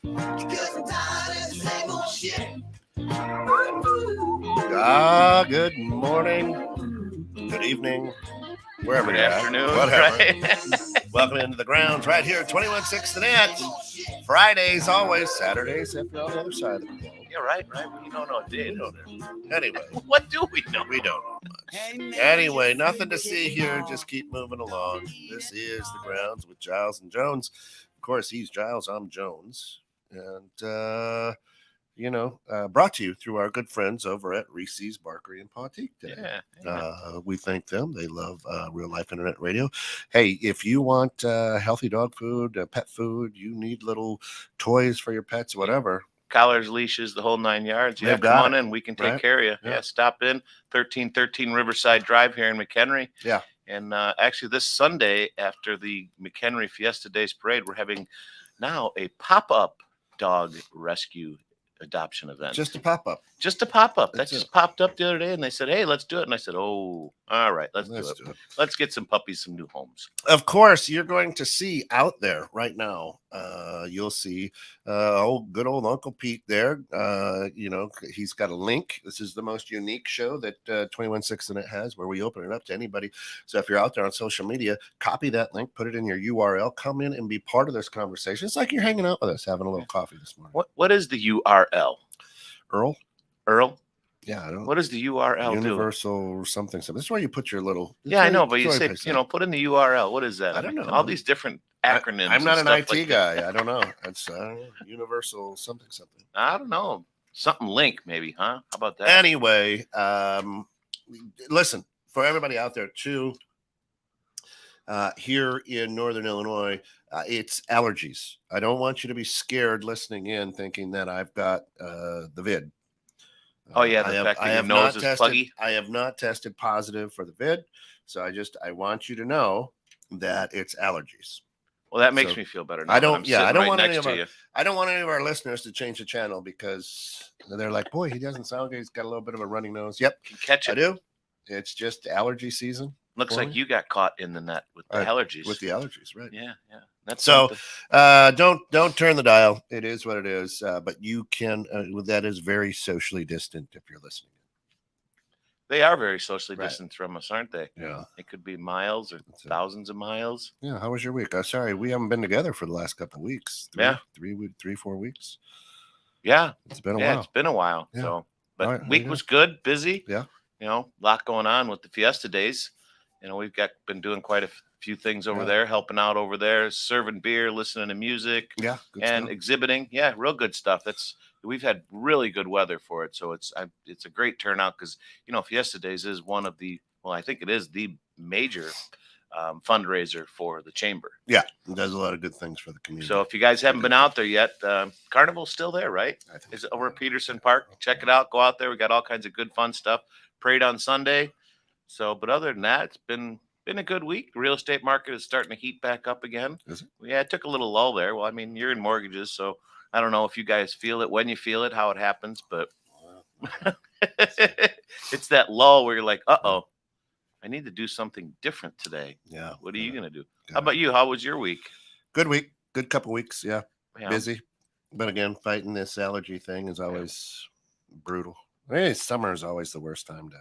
Because I'm tired of the same old shit. Good morning, good evening, wherever Good you're afternoon, at, whatever. right? Welcome into the grounds right here at 21.6 The Net. Fridays, always. Saturdays, if you're on the other side of the globe. Yeah, right. We don't know a We day. don't know. Anyway, What do we know? we don't know much. Anyway, nothing to see here. Just keep moving along. This is the grounds with Giles and Jones. Of course, he's Giles, I'm Jones. And, brought to you through our good friends over at Reese's Barkery and Pontique today. Yeah. We thank them. They love real life internet radio. Hey, if you want healthy dog food, pet food, you need little toys for your pets, whatever. Collars, leashes, the whole 9 yards. Yeah, They've come got on it, in. We can take right? care of you. Yeah. Yeah, stop in 1313 Riverside Drive here in McHenry. Yeah. And actually, this Sunday after the McHenry Fiesta Days Parade, we're having now a pop-up dog rescue adoption event. Just a pop-up. Just a pop-up. That That's just it. popped up the other day, and they said, "Hey, let's do it." And I said, "Oh, all right, let's do it. Let's get some puppies some new homes." Of course, you're going to see out there right now. You'll see good old Uncle Pete there. He's got a link. This is the most unique show that 21.6 The Net has, where we open it up to anybody. So if you're out there on social media, copy that link, put it in your URL, come in and be part of this conversation. It's like you're hanging out with us, having a little coffee this morning. What is the URL? Earl? Yeah, I don't. What does the URL do? Universal something. This is where you put your little. Yeah, I know, but you say, put in the URL. What is that? I don't know. All these different acronyms. I'm not an and stuff IT like guy. that. I don't know. It's universal something. I don't know. Something link, maybe, huh? How about that? Anyway, listen, for everybody out there too, here in Northern Illinois, it's allergies. I don't want you to be scared listening in thinking that I've got the vid. Oh, yeah, the fact that your nose is pluggy? I have not tested positive for the vid, so I want you to know that it's allergies. Well, that makes me feel better. Now I don't want any of our listeners to change the channel because they're like, boy, he doesn't sound good. He's got a little bit of a running nose. Yep, can catch it. I do. It's just allergy season. Looks like you got caught in the net with the allergies. With the allergies, right? Yeah. That's so. Don't turn the dial. It is what it is. But you can. That is very socially distant if you're listening. They are very socially distant from us, aren't they? Yeah. It could be miles or thousands of miles. Yeah. How was your week? Sorry, we haven't been together for the last couple of weeks. 3-4 weeks. Yeah. It's been a while. Yeah, it's been a while. Yeah. So, but week was good, busy. Yeah. A lot going on with the Fiesta Days. We've been doing quite a few things over there, helping out over there, serving beer, listening to music, and exhibiting. Yeah, real good stuff. We've had really good weather for it, so it's a great turnout because Fiesta Days is one of the I think it is the major fundraiser for the chamber. Yeah, it does a lot of good things for the community. So if you guys haven't been out there yet, Carnival's still there, right? Is it over at Peterson Park? Check it out. Go out there. We got all kinds of good fun stuff. Parade on Sunday. So, but other than that, it's been a good week. The real estate market is starting to heat back up again. Is it? Yeah, it took a little lull there. Well, I mean, you're in mortgages, so I don't know if you guys feel it, when you feel it, how it happens, but it's that lull where you're like, uh-oh, I need to do something different today. Yeah. What are you going to do? How about you? How was your week? Good week. Good couple weeks. Yeah. Busy. But again, fighting this allergy thing is always brutal. Summer is always the worst time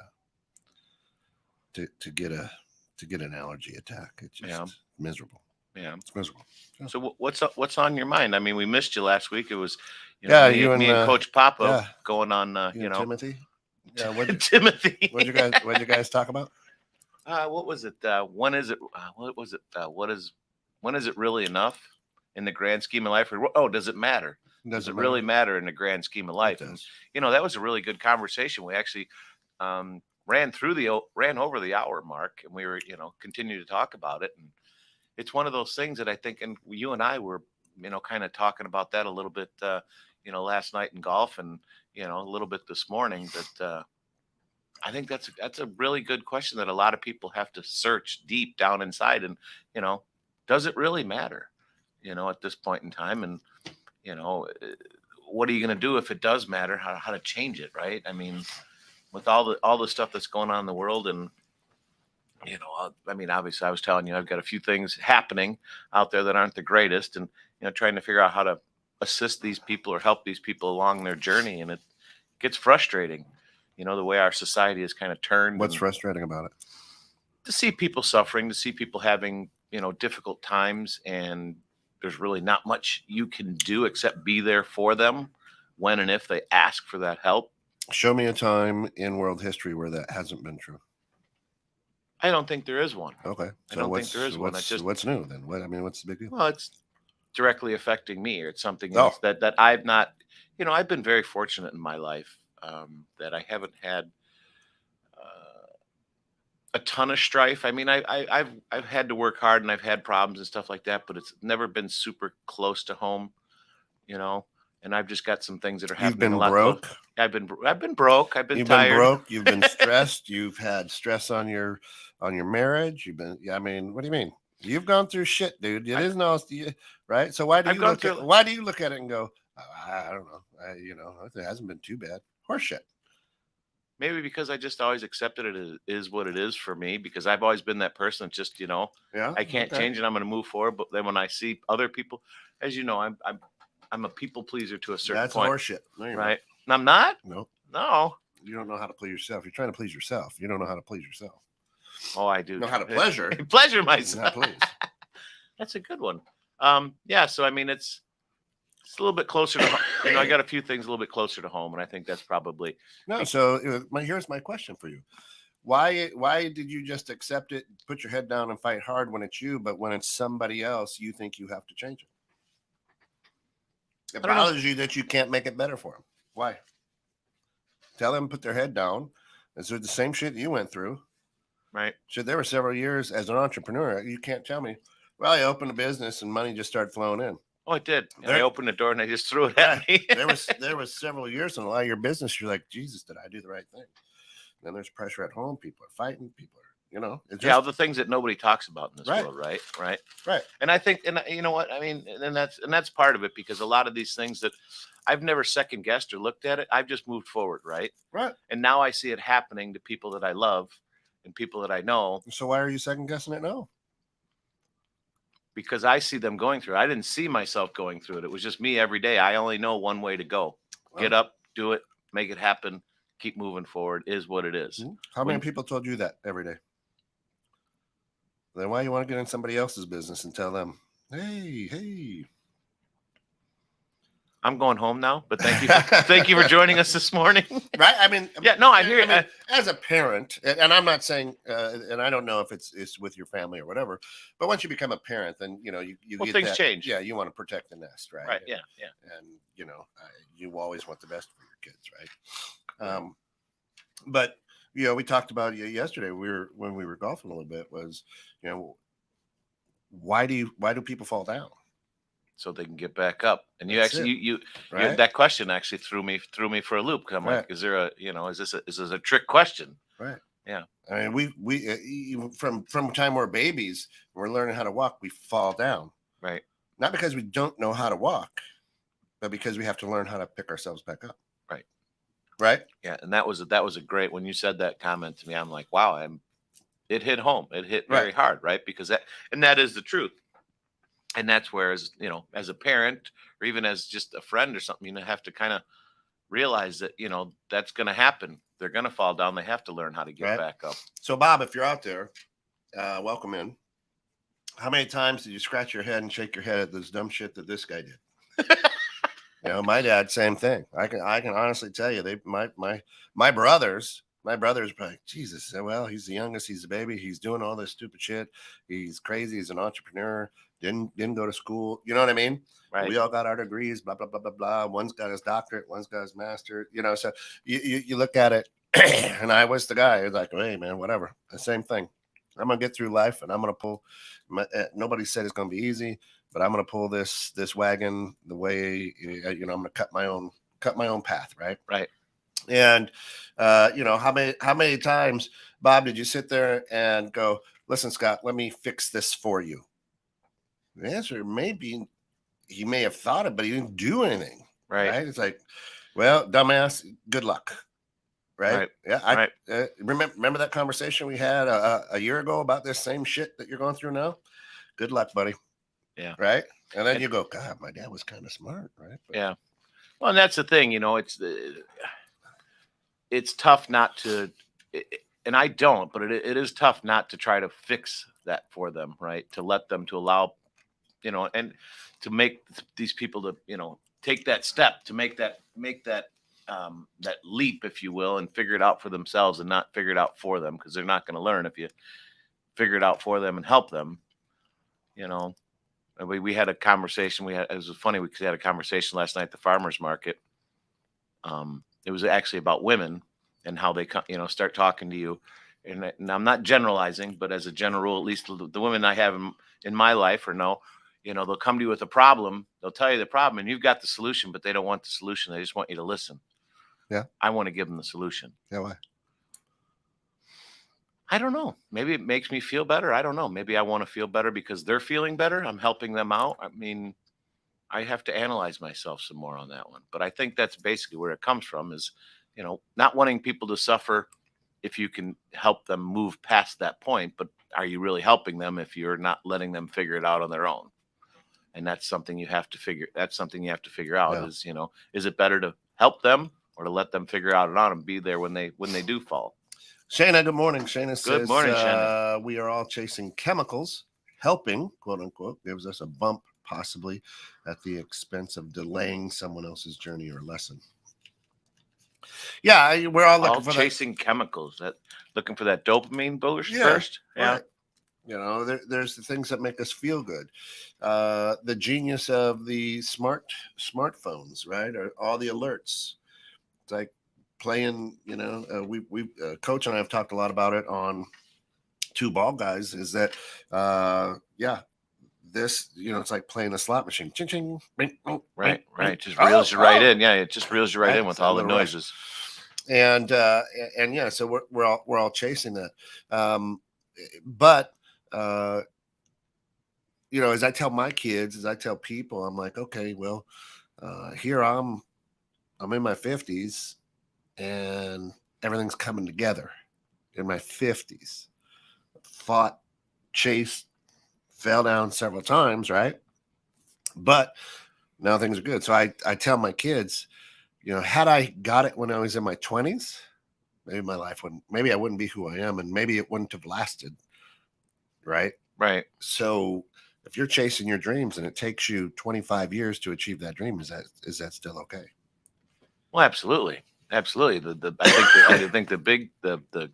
to get an allergy attack. It's just miserable. Yeah, it's miserable. Yeah. So what's on your mind? I mean, we missed you last week. It was me and Coach Papa going on. Timothy. Yeah, Timothy. What you guys talk about? What was it? When is it? What was it? When is it really enough in the grand scheme of life? Oh, does it matter? Does it really matter in the grand scheme of life? And, that was a really good conversation. We actually ran over the hour mark, and we were, continuing to talk about it. And it's one of those things that I think, and you and I were, kind of talking about that a little bit, last night in golf and, a little bit this morning. But I think that's a really good question that a lot of people have to search deep down inside. And, does it really matter, at this point in time? And, what are you going to do if it does matter? How to change it, right? I mean, with all the stuff that's going on in the world, and obviously, I was telling you, I've got a few things happening out there that aren't the greatest, and trying to figure out how assist these people or help these people along their journey, and it gets frustrating, the way our society is kind of turned. What's frustrating about it? To see people suffering, to see people having, difficult times, and there's really not much you can do except be there for them when and if they ask for that help. Show me a time in world history where that hasn't been true. I don't think there is one. Okay. I don't think there is one. What's new then? What's the big deal? Well, it's directly affecting me, or it's something else that I've not, I've been very fortunate in my life that I haven't had a ton of strife. I mean, I've had to work hard and I've had problems and stuff like that, but it's never been super close to home, And I've just got some things that are happening. You've been broke. I've been broke. I've been You've tired. Been broke. You've been stressed. You've had stress on your marriage. I mean, what do you mean? You've gone through shit, dude. It isn't all right. So why do you look at it and go, I don't know. It hasn't been too bad. Horse shit. Maybe because I just always accepted it is what it is for me, because I've always been that person that just, I can't change it. I'm going to move forward. But then when I see other people, as you know, I'm a people pleaser to a certain point. That's horseshit. No, right? And I'm not? No. You don't know how to please yourself. You're trying to please yourself. You don't know how to please yourself. Oh, I do. You know how to pleasure myself. Not please. That's a good one. Yeah. So, I mean, it's a little bit closer to home. I got a few things a little bit closer to home, and I think that's probably no. So here's my question for you. Why did you just accept it, put your head down and fight hard when it's you, but when it's somebody else, you think you have to change it? It bothers you that you can't make it better for them. Why? Tell them to put their head down. It's the same shit you went through. Right. So there were several years as an entrepreneur. You can't tell me, well, I opened a business and money just started flowing in. Oh, it did. I opened the door and I just threw it at me. there was several years in a lot of your business. You're like, Jesus, did I do the right thing? And then there's pressure at home. People are fighting. People are, it's just, the things that nobody talks about in this world, right? Right. And I think, and you know what I mean, and that's part of it, because a lot of these things that I've never second guessed or looked at it, I've just moved forward, right? Right. And now I see it happening to people that I love and people that I know. So why are you second guessing it now? Because I see them going through it. I didn't see myself going through it. It was just me every day. I only know one way to go. Wow. Get up, do it, make it happen, keep moving forward is what it is. How many people told you that every day? Then why you want to get in somebody else's business and tell them, hey. I'm going home now, but thank you for joining us this morning. Right? I mean, yeah, no, I hear it. As a parent, and I'm not saying, and I don't know if it's with your family or whatever, but once you become a parent, then you get things change. Yeah, you want to see the nest, right? Right. Yeah. And you always want the best for your kids, right? But we talked about yesterday. When we were golfing a little bit, was why do people fall down? So they can get back up. And you that question actually threw me for a loop. I'm like, is there is this a trick question? Right. Yeah. I mean, we from time we're babies, we're learning how to walk, we fall down. Right. Not because we don't know how to walk, but because we have to learn how to pick ourselves back up. Right. Right. Yeah. And that was a great, when you said that comment to me, I'm like, wow, it hit home. It hit very hard. Right. Because that is the truth. And that's where, as a parent or even as just a friend or something, you have to kind of realize that, that's going to happen. They're going to fall down. They have to learn how to get back up. So, Bob, if you're out there, welcome in. How many times did you scratch your head and shake your head at this dumb shit that this guy did? My dad, same thing. I can honestly tell you, my brothers probably, Jesus, well, he's the youngest, he's the baby, he's doing all this stupid shit, he's crazy, he's an entrepreneur, didn't go to school, you know what I mean? Right. We all got our degrees, blah blah blah blah blah. One's got his doctorate, one's got his master, so you look at it, and I was the guy who's like, hey man, whatever, the same thing. I'm gonna get through life, and I'm gonna pull. Nobody said it's gonna be easy, but I'm gonna pull this wagon the way I'm gonna cut my own path, right? Right. And how many times, Bob, did you sit there and go, listen, Scott, let me fix this for you? The answer may be he may have thought it, but he didn't do anything. Right? It's like, well, dumbass, good luck. Right? Yeah. Remember that conversation we had a year ago about this same shit that you're going through now? Good luck, buddy. Yeah. Right. And then you go, God, my dad was kind of smart. Right. But, Yeah. Well, and that's the thing, it's tough not to, and I don't, but it is tough not to try to fix that for them, right? To let them, to allow, and to make these people to, take that step, to make that that leap, if you will, and figure it out for themselves and not figure it out for them, because they're not going to learn if you figure it out for them and help them. And we had a conversation. It was funny because we had a conversation last night at the farmers market. It was actually about women and how they start talking to you. And I'm not generalizing, but as a general rule, at least the women I have in my life they'll come to you with a problem. They'll tell you the problem and you've got the solution, but they don't want the solution. They just want you to listen. Yeah. I want to give them the solution. Yeah. Why? I don't know. Maybe it makes me feel better. I don't know. Maybe I want to feel better because they're feeling better. I'm helping them out. I mean, I have to analyze myself some more on that one. But I think that's basically where it comes from is, not wanting people to suffer if you can help them move past that point. But are you really helping them if you're not letting them figure it out on their own? And that's something you have to figure. That's something you have to figure out is, is it better to help them or to let them figure out it on and be there when they do fall? Shayna, good morning. Shayna says, good morning, Shayna. We are all chasing chemicals. Helping, quote unquote, gives us a bump, possibly at the expense of delaying someone else's journey or lesson. Yeah, we're all looking for chasing chemicals. Looking for that dopamine boost first. Yeah. Right. There's the things that make us feel good. The genius of the smartphones, right? Or all the alerts. It's like playing, we Coach and I have talked a lot about it on Two Ball Guys, is that this, it's like playing a slot machine. Ching, ching, bing, bing, right. bing. Just reels you right in. Yeah, it just reels you right in with all the noises. And so we're all chasing that. But as I tell my kids, as I tell people, I'm like, okay, well, here I'm in my 50s and everything's coming together in my 50s. Fought, chased, fell down several times, right? But now things are good. So I tell my kids, had I got it when I was in my 20s, maybe I wouldn't be who I am, and maybe it wouldn't have lasted. Right. Right. So if you're chasing your dreams and it takes you 25 years to achieve that dream, is that still okay? Well, absolutely. Absolutely. I think the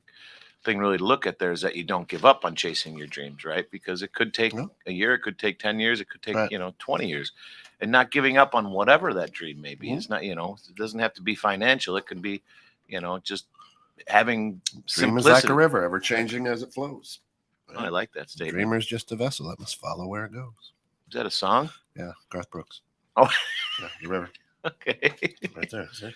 thing really to look at there is that you don't give up on chasing your dreams, right? Because it could take a year, it could take 10 years, it could take, 20 years, and not giving up on whatever that dream may be. It's not, it doesn't have to be financial. It can be, just having Dream simplicity. is like a river, ever changing as it flows. Right? Oh, I like that statement. Dreamer is just a vessel that must follow where it goes. Is that a song? Yeah. Garth Brooks. Oh, yeah, the river. Okay. Right there. See?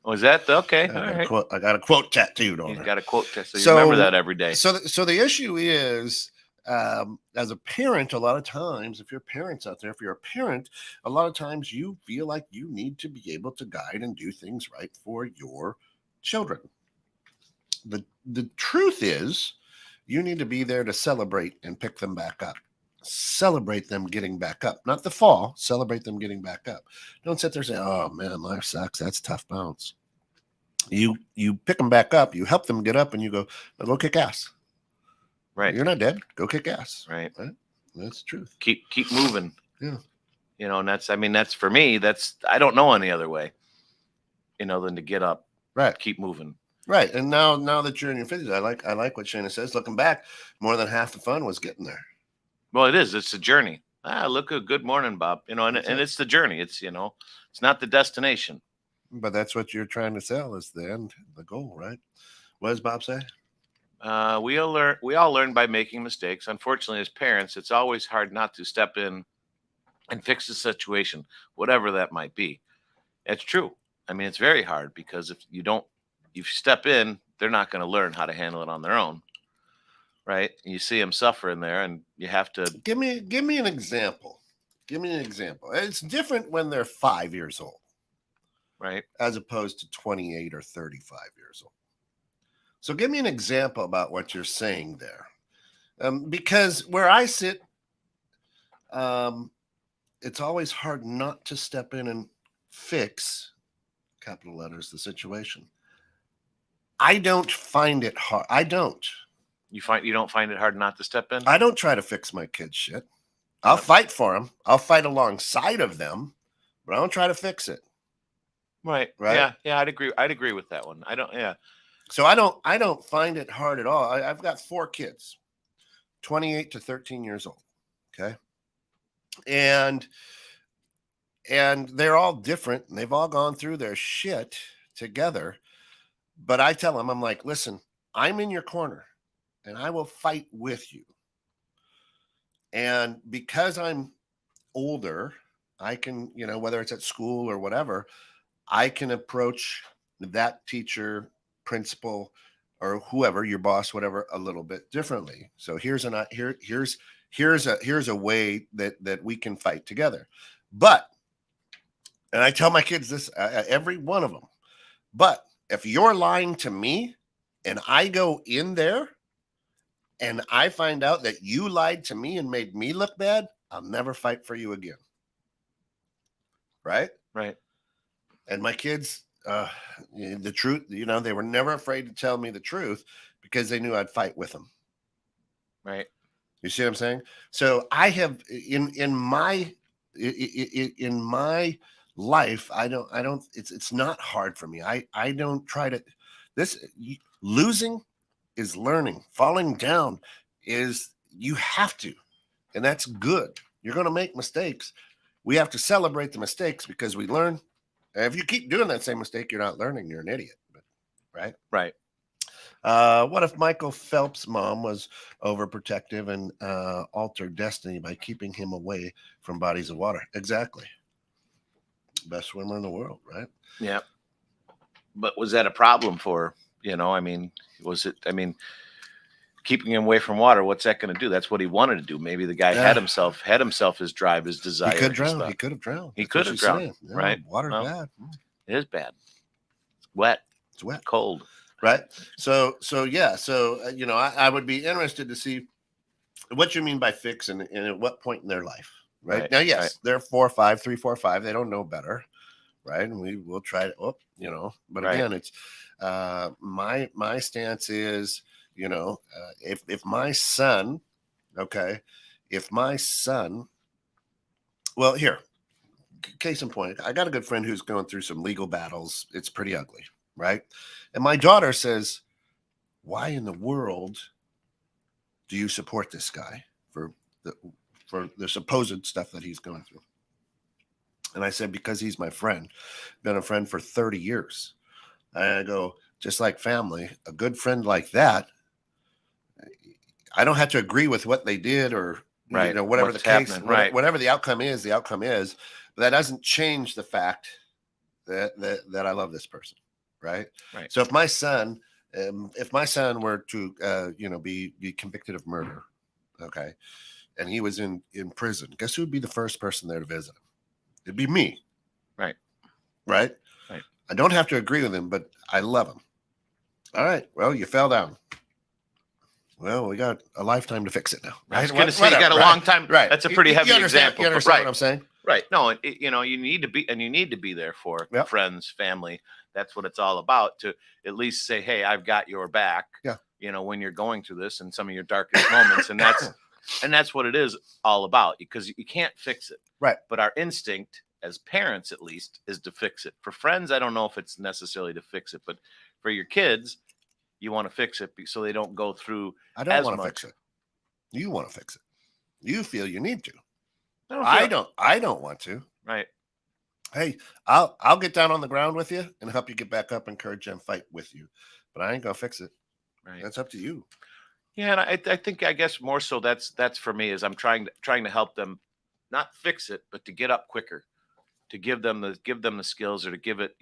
Was that okay? I got a quote tattooed on it. You got a quote tattooed. So you remember that every day. So the issue is, as a parent, a lot of times, if you're parents out there, if you're a parent, a lot of times you feel like you need to be able to guide and do things right for your children. The truth is, you need to be there to celebrate and pick them back up. Celebrate them getting back up, not the fall. Celebrate them getting back up. Don't sit there and say, "Oh man, life sucks. That's a tough bounce." You pick them back up. You help them get up, and you go, "Now go kick ass." Right. You're not dead. Go kick ass. Right. That's the truth. Keep moving. Yeah. And that's for me. I don't know any other way. Than to get up. Right. Keep moving. Right. And now that you're in your 50s, I like what Shayna says. Looking back, more than half the fun was getting there. Well, it is. It's a journey. Look, good morning, Bob. And it's the journey. It's it's not the destination. But that's what you're trying to sell is the end, the goal, right? What does Bob say? We all learn by making mistakes. Unfortunately, as parents, it's always hard not to step in and fix the situation, whatever that might be. It's true. I mean, it's very hard because if you step in, they're not going to learn how to handle it on their own. Right. You see them suffering there and you have to give me an example. Give me an example. It's different when they're 5 years old. Right. As opposed to 28 or 35 years old. So give me an example about what you're saying there. Because where I sit, it's always hard not to step in and fix, capital letters, the situation. I don't find it hard. I don't. You don't find it hard not to step in? I don't try to fix my kids' shit. I'll fight for them. I'll fight alongside of them, but I don't try to fix it. Right. Right. Yeah. I'd agree with that one. I don't. Yeah. So I don't find it hard at all. I've got 4 kids, 28 to 13 years old. Okay. And they're all different and they've all gone through their shit together. But I tell them, I'm like, listen, I'm in your corner and I will fight with you. And because I'm older, I can, whether it's at school or whatever, I can approach that teacher, principal, or whoever, your boss, whatever, a little bit differently. So here's a way that we can fight together. But, and I tell my kids this, every one of them, but if you're lying to me and I go in there and I find out that you lied to me and made me look bad, I'll never fight for you again. Right? Right. And my kids, the truth, they were never afraid to tell me the truth because they knew I'd fight with them. Right. You see what I'm saying? So I have in my life, it's not hard for me. I don't try to, losing is learning. Falling down is, you have to, and that's good. You're going to make mistakes. We have to celebrate the mistakes because we learn. If you keep doing that same mistake, you're not learning. You're an idiot. Right? Right. What if Michael Phelps' mom was overprotective and altered destiny by keeping him away from bodies of water? Exactly. Best swimmer in the world, right? Yeah. But was that a problem for, keeping him away from water, what's that going to do? That's what he wanted to do. Maybe the guy had himself his drive, his desire. He could drown. He could have drowned. He could have drowned. Yeah, right. Water's bad. It is bad. It's wet. It's wet. Cold. Right. So yeah. So, I would be interested to see what you mean by fix and at what point in their life. Right. Now, yes, they're 4 or 5, 3, 4 or 5. They don't know better. Right. And we will try to, but again, it's my stance is, if my son, well, here, case in point, I got a good friend who's going through some legal battles. It's pretty ugly, right? And my daughter says, why in the world do you support this guy for the supposed stuff that he's going through? And I said, because he's my friend, been a friend for 30 years. And I go, just like family, a good friend like that, I don't have to agree with what they did or whatever the case, whatever the outcome is, but that doesn't change the fact that I love this person. Right. So if my son were to, be convicted of murder, and he was in prison, guess who would be the first person there to visit him? It'd be me. Right. I don't have to agree with him, but I love him. All right. Well, you fell down. Well, we got a lifetime to fix it now. Right? I was going to say you got a long time. Right. That's a pretty heavy example. You understand what I'm saying? Right. No, you need to be there for friends, family. That's what it's all about, to at least say, hey, I've got your back. Yeah. When you're going through this and some of your darkest moments. And that's what it is all about, because you can't fix it. Right. But our instinct as parents, at least, is to fix it. For friends, I don't know if it's necessarily to fix it, but for your kids, you want to fix it so they don't go through. I don't want to fix it. You want to fix it. You feel you need to. I don't want to. Right. Hey, I'll get down on the ground with you and help you get back up, encourage you, and fight with you. But I ain't gonna fix it. Right. That's up to you. Yeah, and I guess more so that's for me, is I'm trying to help them not fix it, but to get up quicker, to give them the skills, or to give it,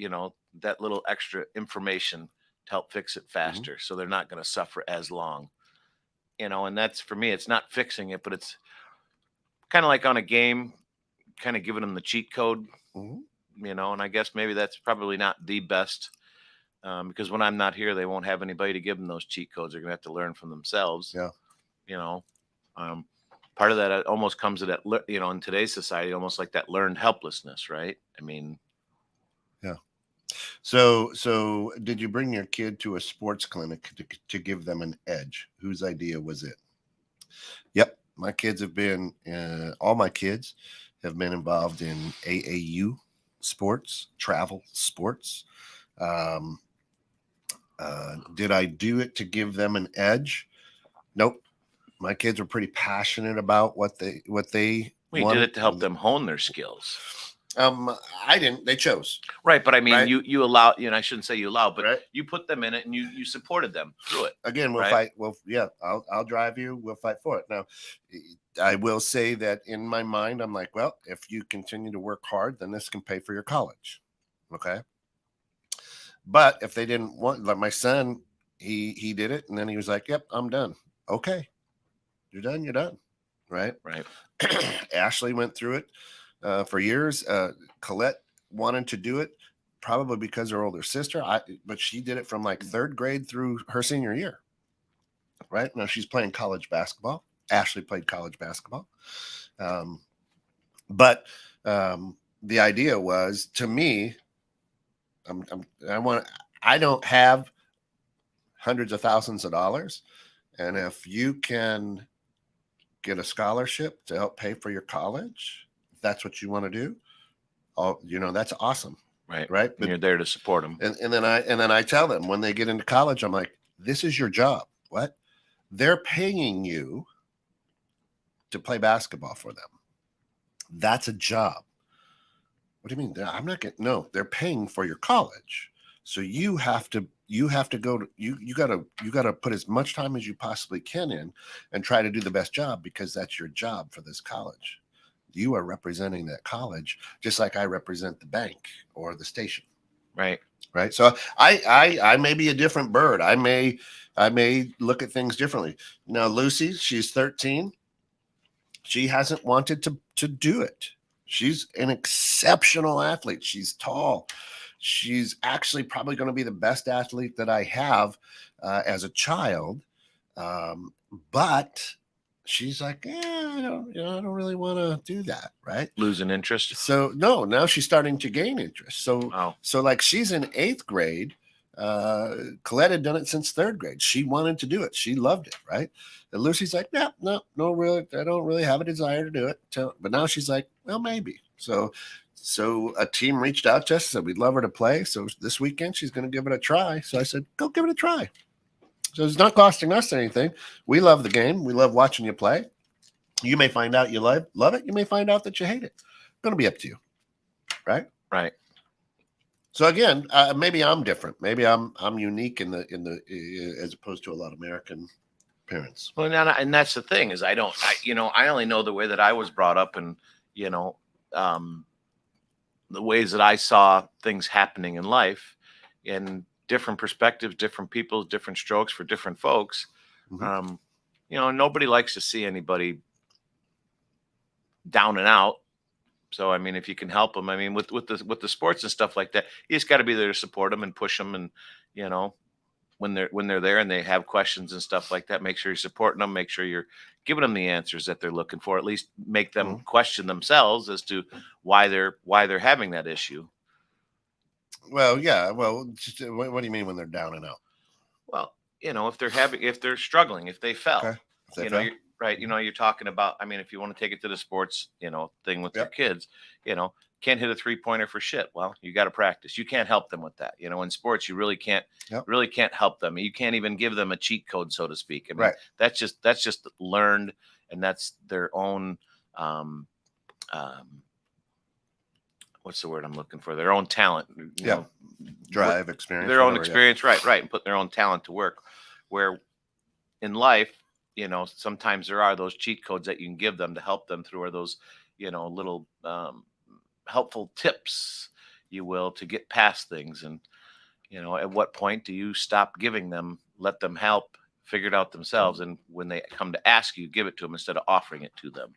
that little extra information to help fix it faster, so they're not going to suffer as long. And that's, for me, it's not fixing it, but it's kind of like on a game, kind of giving them the cheat code. And I guess maybe that's probably not the best, because when I'm not here, they won't have anybody to give them those cheat codes. They're gonna have to learn from themselves. Yeah. part of that almost comes to that, in today's society, almost like that learned helplessness, right? I mean, yeah. So did you bring your kid to a sports clinic to give them an edge? Whose idea was it? Yep. My kids have been, all my kids have been involved in AAU sports, travel sports. Um, did I do it to give them an edge? Nope. My kids were pretty passionate about what they we did wanted. it to help them hone their skills. I didn't. They chose. Right, but I mean, Right. you allow, I shouldn't say you allow, but Right. you put them in it and you supported them through it. Again, we'll right? fight. Well, yeah, I'll drive you. We'll fight for it. Now, I will say that in my mind, I'm like, well, if you continue to work hard, then this can pay for your college. Okay. But if they didn't want, like my son, he did it, and then he was like, "Yep, I'm done." Okay, you're done. You're done. Right. Right. Ashley went through it for years. Colette wanted to do it, probably because her older sister. But she did it from like third grade through her senior year. Right now, she's playing college basketball. Ashley played college basketball, but the idea was, to me, I don't have hundreds of thousands of dollars, and if you can get a scholarship to help pay for your college, if that's what you want to do, that's awesome. Right. Right. And you're there to support them. And then I tell them when they get into college, I'm like, this is your job. What? They're paying you to play basketball for them. That's a job. What do you mean? I'm not getting, no, they're paying for your college. So you have to go to, you gotta put as much time as you possibly can in and try to do the best job, because that's your job for this college. You are representing that college just like I represent the bank or the station. Right. Right. So I may be a different bird. I may look at things differently. Now, Lucy, she's 13. She hasn't wanted to do it. She's an exceptional athlete. She's tall. She's actually probably going to be the best athlete that I have as a child. But she's like, I don't really want to do that. Right. Losing interest. So no, now she's starting to gain interest. So, Wow. So like she's in 8th grade. Colette had done it since 3rd grade. She wanted to do it. She loved it. Right. And Lucy's like, no, really. I don't really have a desire to do it. But now she's like, well, maybe. So a team reached out to us, said we'd love her to play. So this weekend she's going to give it a try. So I said, go give it a try. So it's not costing us anything. We love the game. We love watching you play. You may find out you love it. You may find out that you hate it. It's going to be up to you. Right. Right. So again, maybe I'm different. Maybe I'm unique in the as opposed to a lot of American parents. Well, and that's the thing is I only know the way that I was brought up, and the ways that I saw things happening in life, and different perspectives, different people, different strokes for different folks. Mm-hmm. Nobody likes to see anybody down and out. So, I mean, if you can help them, I mean, with the sports and stuff like that, you just got to be there to support them and push them. And, when they're there and they have questions and stuff like that, make sure you're supporting them, make sure you're giving them the answers that they're looking for, at least make them question themselves as to why they're having that issue. Well, yeah. Well, what do you mean when they're down and out? Well, if they're struggling, if they fell, okay. If they fell? Right. You're talking about, I mean, if you want to take it to the sports, thing with your kids, can't hit a 3-pointer for shit. Well, you got to practice. You can't help them with that. In sports, you really can't help them. You can't even give them a cheat code, so to speak. I mean, right. That's just learned, and that's their own, what's the word I'm looking for? Their own talent. Drive, experience. Their own experience. Yeah. Right. And put their own talent to work. Where in life, sometimes there are those cheat codes that you can give them to help them through, or those, little helpful tips, you will, to get past things. And, at what point do you stop giving them, let them help figure it out themselves? And when they come to ask you, give it to them instead of offering it to them.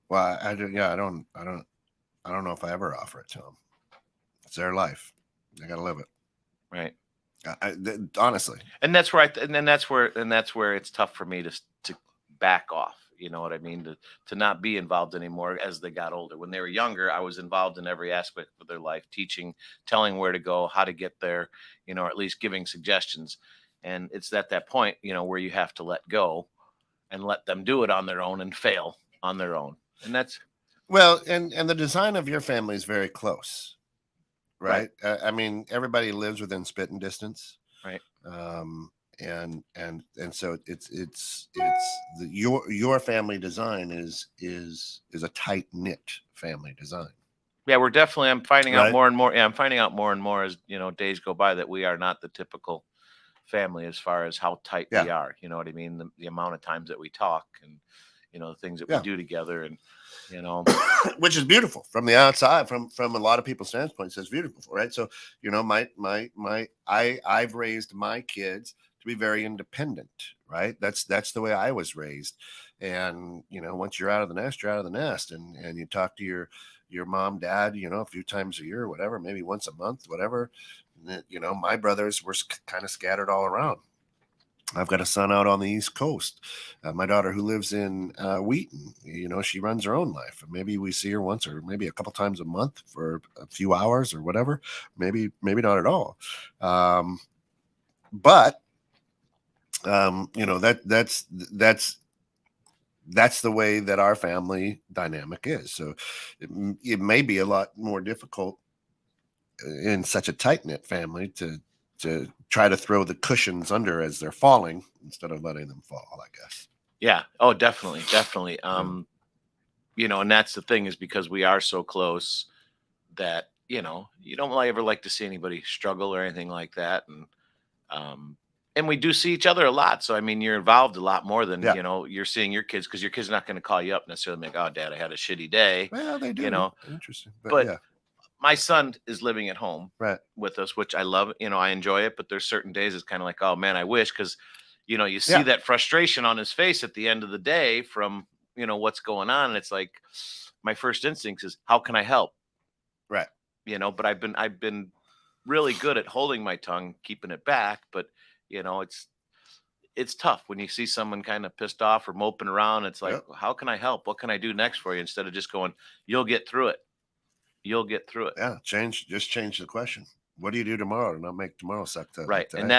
Well, I don't know if I ever offer it to them. It's their life. They got to live it. Right. Honestly. And that's where that's where it's tough for me to back off, You know what I mean? To not be involved anymore as they got older. When they were younger, I was involved in every aspect of their life, teaching, telling where to go, how to get there, or at least giving suggestions. And it's at that point, where you have to let go and let them do it on their own and fail on their own. And that's well, and the design of your family is very close, right. right? I mean, everybody lives within spitting distance. Right. And so your family design is a tight knit family design. Yeah, I'm finding out Right. more and more. Yeah, I'm finding out more and more as days go by that we are not the typical family as far as how tight we Yeah. are. You know what I mean? The amount of times that we talk and the things that we Yeah. do together, and which is beautiful from the outside, from a lot of people's standpoints, it's beautiful, right? So I've raised my kids to be very independent, right? That's the way I was raised. And once you're out of the nest, you're out of the nest, and you talk to your mom, dad, a few times a year or whatever, maybe once a month, whatever. My brothers were kind of scattered all around. I've got a son out on the East Coast. My daughter, who lives in Wheaton, she runs her own life. Maybe we see her once or maybe a couple times a month for a few hours or whatever. Maybe not at all. But that's the way that our family dynamic is. So it may be a lot more difficult in such a tight knit family to try to throw the cushions under as they're falling instead of letting them fall, I guess. Yeah. Oh, definitely. Definitely. And that's the thing, is because we are so close that, you don't ever like to see anybody struggle or anything like that. And we do see each other a lot. So, I mean, you're involved a lot more than, you're seeing your kids, because your kids are not going to call you up necessarily and like, oh, Dad, I had a shitty day. Well, they do. Interesting. But yeah. My son is living at home Right. with us, which I love. I enjoy it. But there's certain days it's kind of like, oh, man, I wish, because, you see that frustration on his face at the end of the day from, what's going on. And it's like, my first instinct is, how can I help? Right. But I've been really good at holding my tongue, keeping it back. But, it's tough when you see someone kind of pissed off or moping around. It's like, how can I help? What can I do next for you? Instead of just going, you'll get through it. You'll get through it. Yeah. Change the question. What do you do tomorrow to not make tomorrow suck? Right. And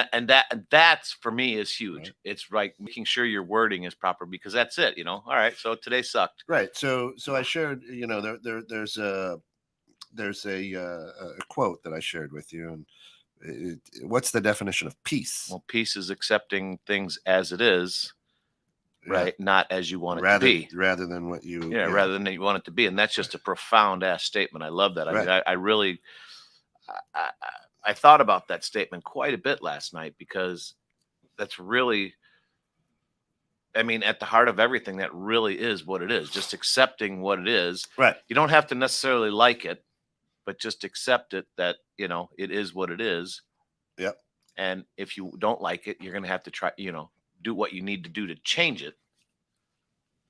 that's for me is huge. Right. It's right. Making sure your wording is proper, because that's it. All right. So today sucked. Right. So I shared, there's a quote that I shared with you, and what's the definition of peace? Well, peace is accepting things as it is, right? Not as you want it to be, rather than what you, rather than you want it to be. And that's just a profound ass statement. I love that. I mean, I really, I thought about that statement quite a bit last night, because that's really, I mean, at the heart of everything, that really is what it is. Just accepting what it is. Right. You don't have to necessarily like it, but just accept it, that, it is what it is. Yep. And if you don't like it, you're going to have to try, do what you need to do to change it,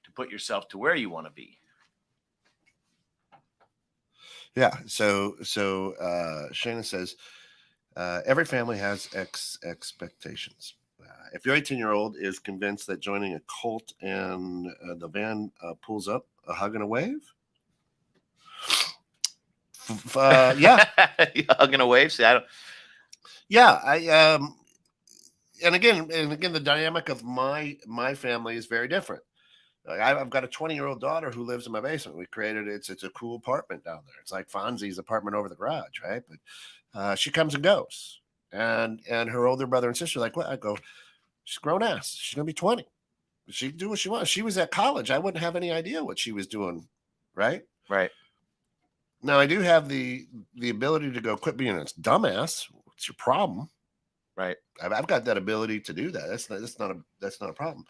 to put yourself to where you want to be. Yeah. So Shana says, every family has expectations. If your 18-year-old is convinced that joining a cult and the van pulls up, a hug and a wave. Yeah. Hug and a wave. See, I don't. Yeah. And again, the dynamic of my family is very different. I've got a 20-year-old daughter who lives in my basement. We created it's a cool apartment down there. It's like Fonzie's apartment over the garage, right? But she comes and goes, and her older brother and sister are like, what? I go, she's grown ass. She's gonna be 20. She can do what she wants. She was at college. I wouldn't have any idea what she was doing, right? Right. Now I do have the ability to go, quit being a dumbass. What's your problem? Right. I've got that ability to do that. That's not a problem.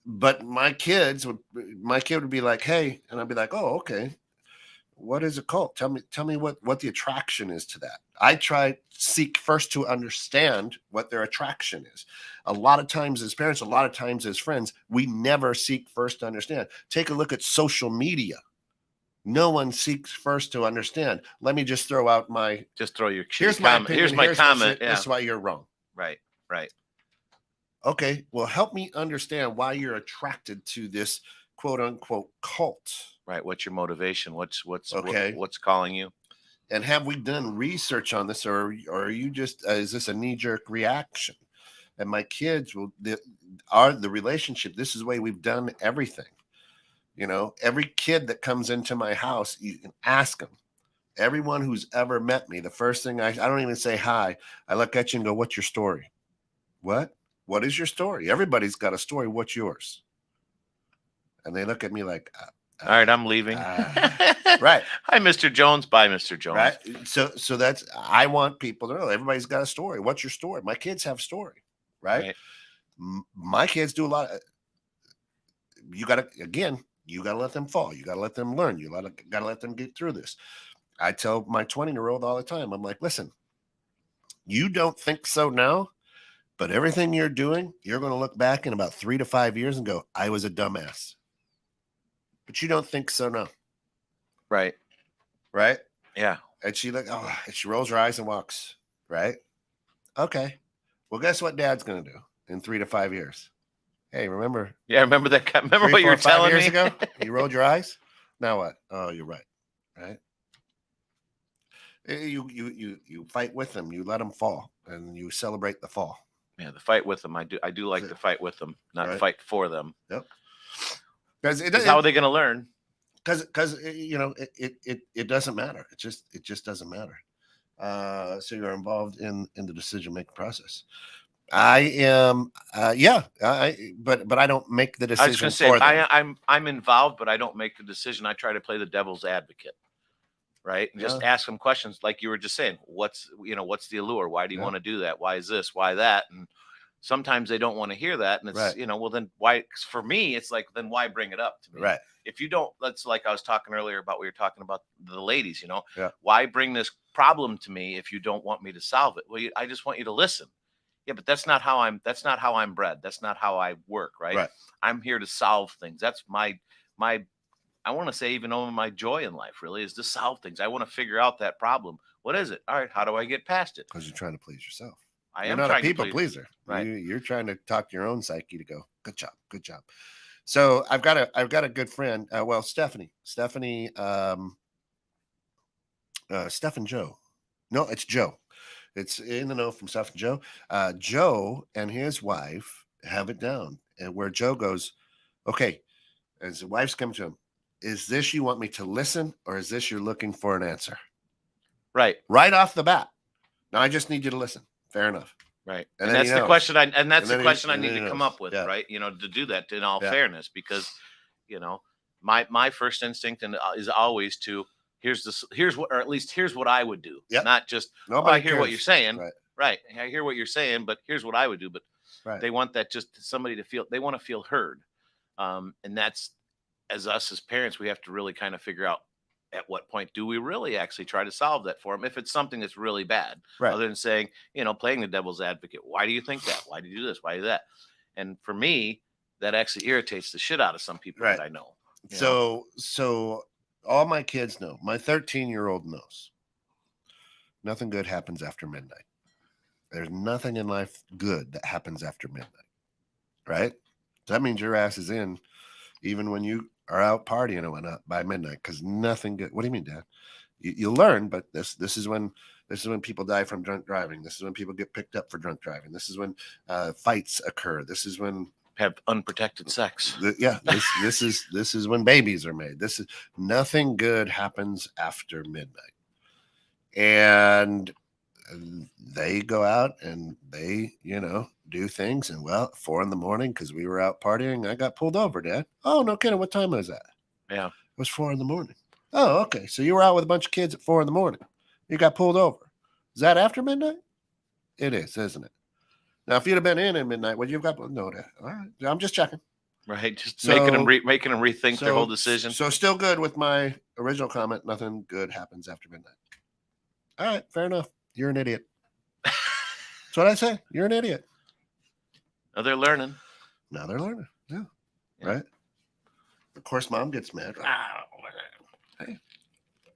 But my kid would be like, hey, and I'd be like, oh, okay. What is a cult? Tell me what the attraction is to that. I seek first to understand what their attraction is. A lot of times as parents, a lot of times as friends, we never seek first to understand. Take a look at social media. No one seeks first to understand. Let me just throw out my. Just throw your. Here's my comment. opinion. Here's my comment. That's why you're wrong. Right. Okay, well, help me understand why you're attracted to this quote unquote cult. Right. What's your motivation? Okay. What's calling you? And have we done research on this, or are you just is this a knee jerk reaction? And my kids will the relationship. This is the way we've done everything. You know, every kid that comes into my house, you can ask them. Everyone who's ever met me, the first thing I don't even say hi. I look at you and go, "What's your story?" What? What is your story? Everybody's got a story. What's yours? And they look at me like, all right, I'm leaving. Right. Hi, Mr. Jones. Bye, Mr. Jones. Right. So that's, I want people to know everybody's got a story. What's your story? My kids have a story. Right. My kids do a lot. You got to let them fall. You got to let them learn. You got to let them get through this. I tell my 20-year-old all the time, I'm like, listen, you don't think so now, but everything you're doing, you're going to look back in about 3 to 5 years and go, I was a dumbass. But you don't think so now. Right. Right. Yeah. And she and she rolls her eyes and walks. Right. Okay. Well, guess what Dad's going to do in 3 to 5 years? Hey, remember? Yeah, remember that. Remember 3, what 4, you were 5 telling years me ago? You rolled your eyes. Now what? Oh, you're right. Right. You fight with them. You let them fall, and you celebrate the fall. Yeah, the fight with them. I do like to fight with them, not fight for them. Yep. Because how are they going to learn? Because it doesn't matter. It just doesn't matter. So you're involved in the decision making process. I am, but I don't make the decision. I was going to say I'm involved, but I don't make the decision. I try to play the devil's advocate, right? And just ask them questions like you were just saying. What's the allure? Why do you want to do that? Why is this? Why that? And sometimes they don't want to hear that, and it's well, then why? For me, it's like, then why bring it up to me? Right. If you don't, that's like I was talking earlier about, we were talking about the ladies. Why bring this problem to me if you don't want me to solve it? Well, I just want you to listen. Yeah, but that's not how I'm bred. That's not how I work, right? I'm here to solve things. That's my I want to say, even over my joy in life really is to solve things. I want to figure out that problem. What is it? All right, how do I get past it? Because you're trying to please yourself. You're not a people pleaser, right? You're trying to talk to your own psyche to go, good job. So I've got a good friend. Stephanie, Steph and Joe. No, it's Joe. It's in the know from Steph and Joe. Joe and his wife have it down, and where Joe goes, okay, as the wife's come to him, is this you want me to listen, or is this you're looking for an answer? Right off the bat. Now I just need you to listen. Fair enough. Right. And that's the question I need to come up with, right? To do that in all fairness, because my first instinct is always to here's what I would do. Not just I hear what you're saying. Right. I hear what you're saying, but here's what I would do. But they want that, just somebody to feel, they want to feel heard. And that's, as us as parents, we have to really kind of figure out, at what point do we really actually try to solve that for them if it's something that's really bad, other than saying, playing the devil's advocate. Why do you think that? Why do you do this? Why do that? And for me, that actually irritates the shit out of some people that I know. So all my kids know. My 13-year-old knows. Nothing good happens after midnight. There's nothing in life good that happens after midnight. Right? That means your ass is in even when you are out partying and whatnot by midnight, because nothing good. What do you mean, Dad? You learn, but this is when people die from drunk driving. This is when people get picked up for drunk driving. This is when fights occur. This is when have unprotected sex. This is when babies are made. This is nothing good happens after midnight, and they go out and they do things, and 4 a.m, because we were out partying, I got pulled over, Dad. Oh, no kidding. What time was that? Yeah, it was 4 a.m. Oh, okay. So you were out with a bunch of kids at 4 a.m. You got pulled over. Is that after midnight? It is, isn't it? Now, if you'd have been in midnight, would you have got no, Dad? All right, I'm just checking. Right, just making them rethink their whole decision. So still good with my original comment. Nothing good happens after midnight. All right, fair enough. You're an idiot. That's what I say. You're an idiot. Now they're learning. Yeah. Right. Of course, Mom gets mad. Hey.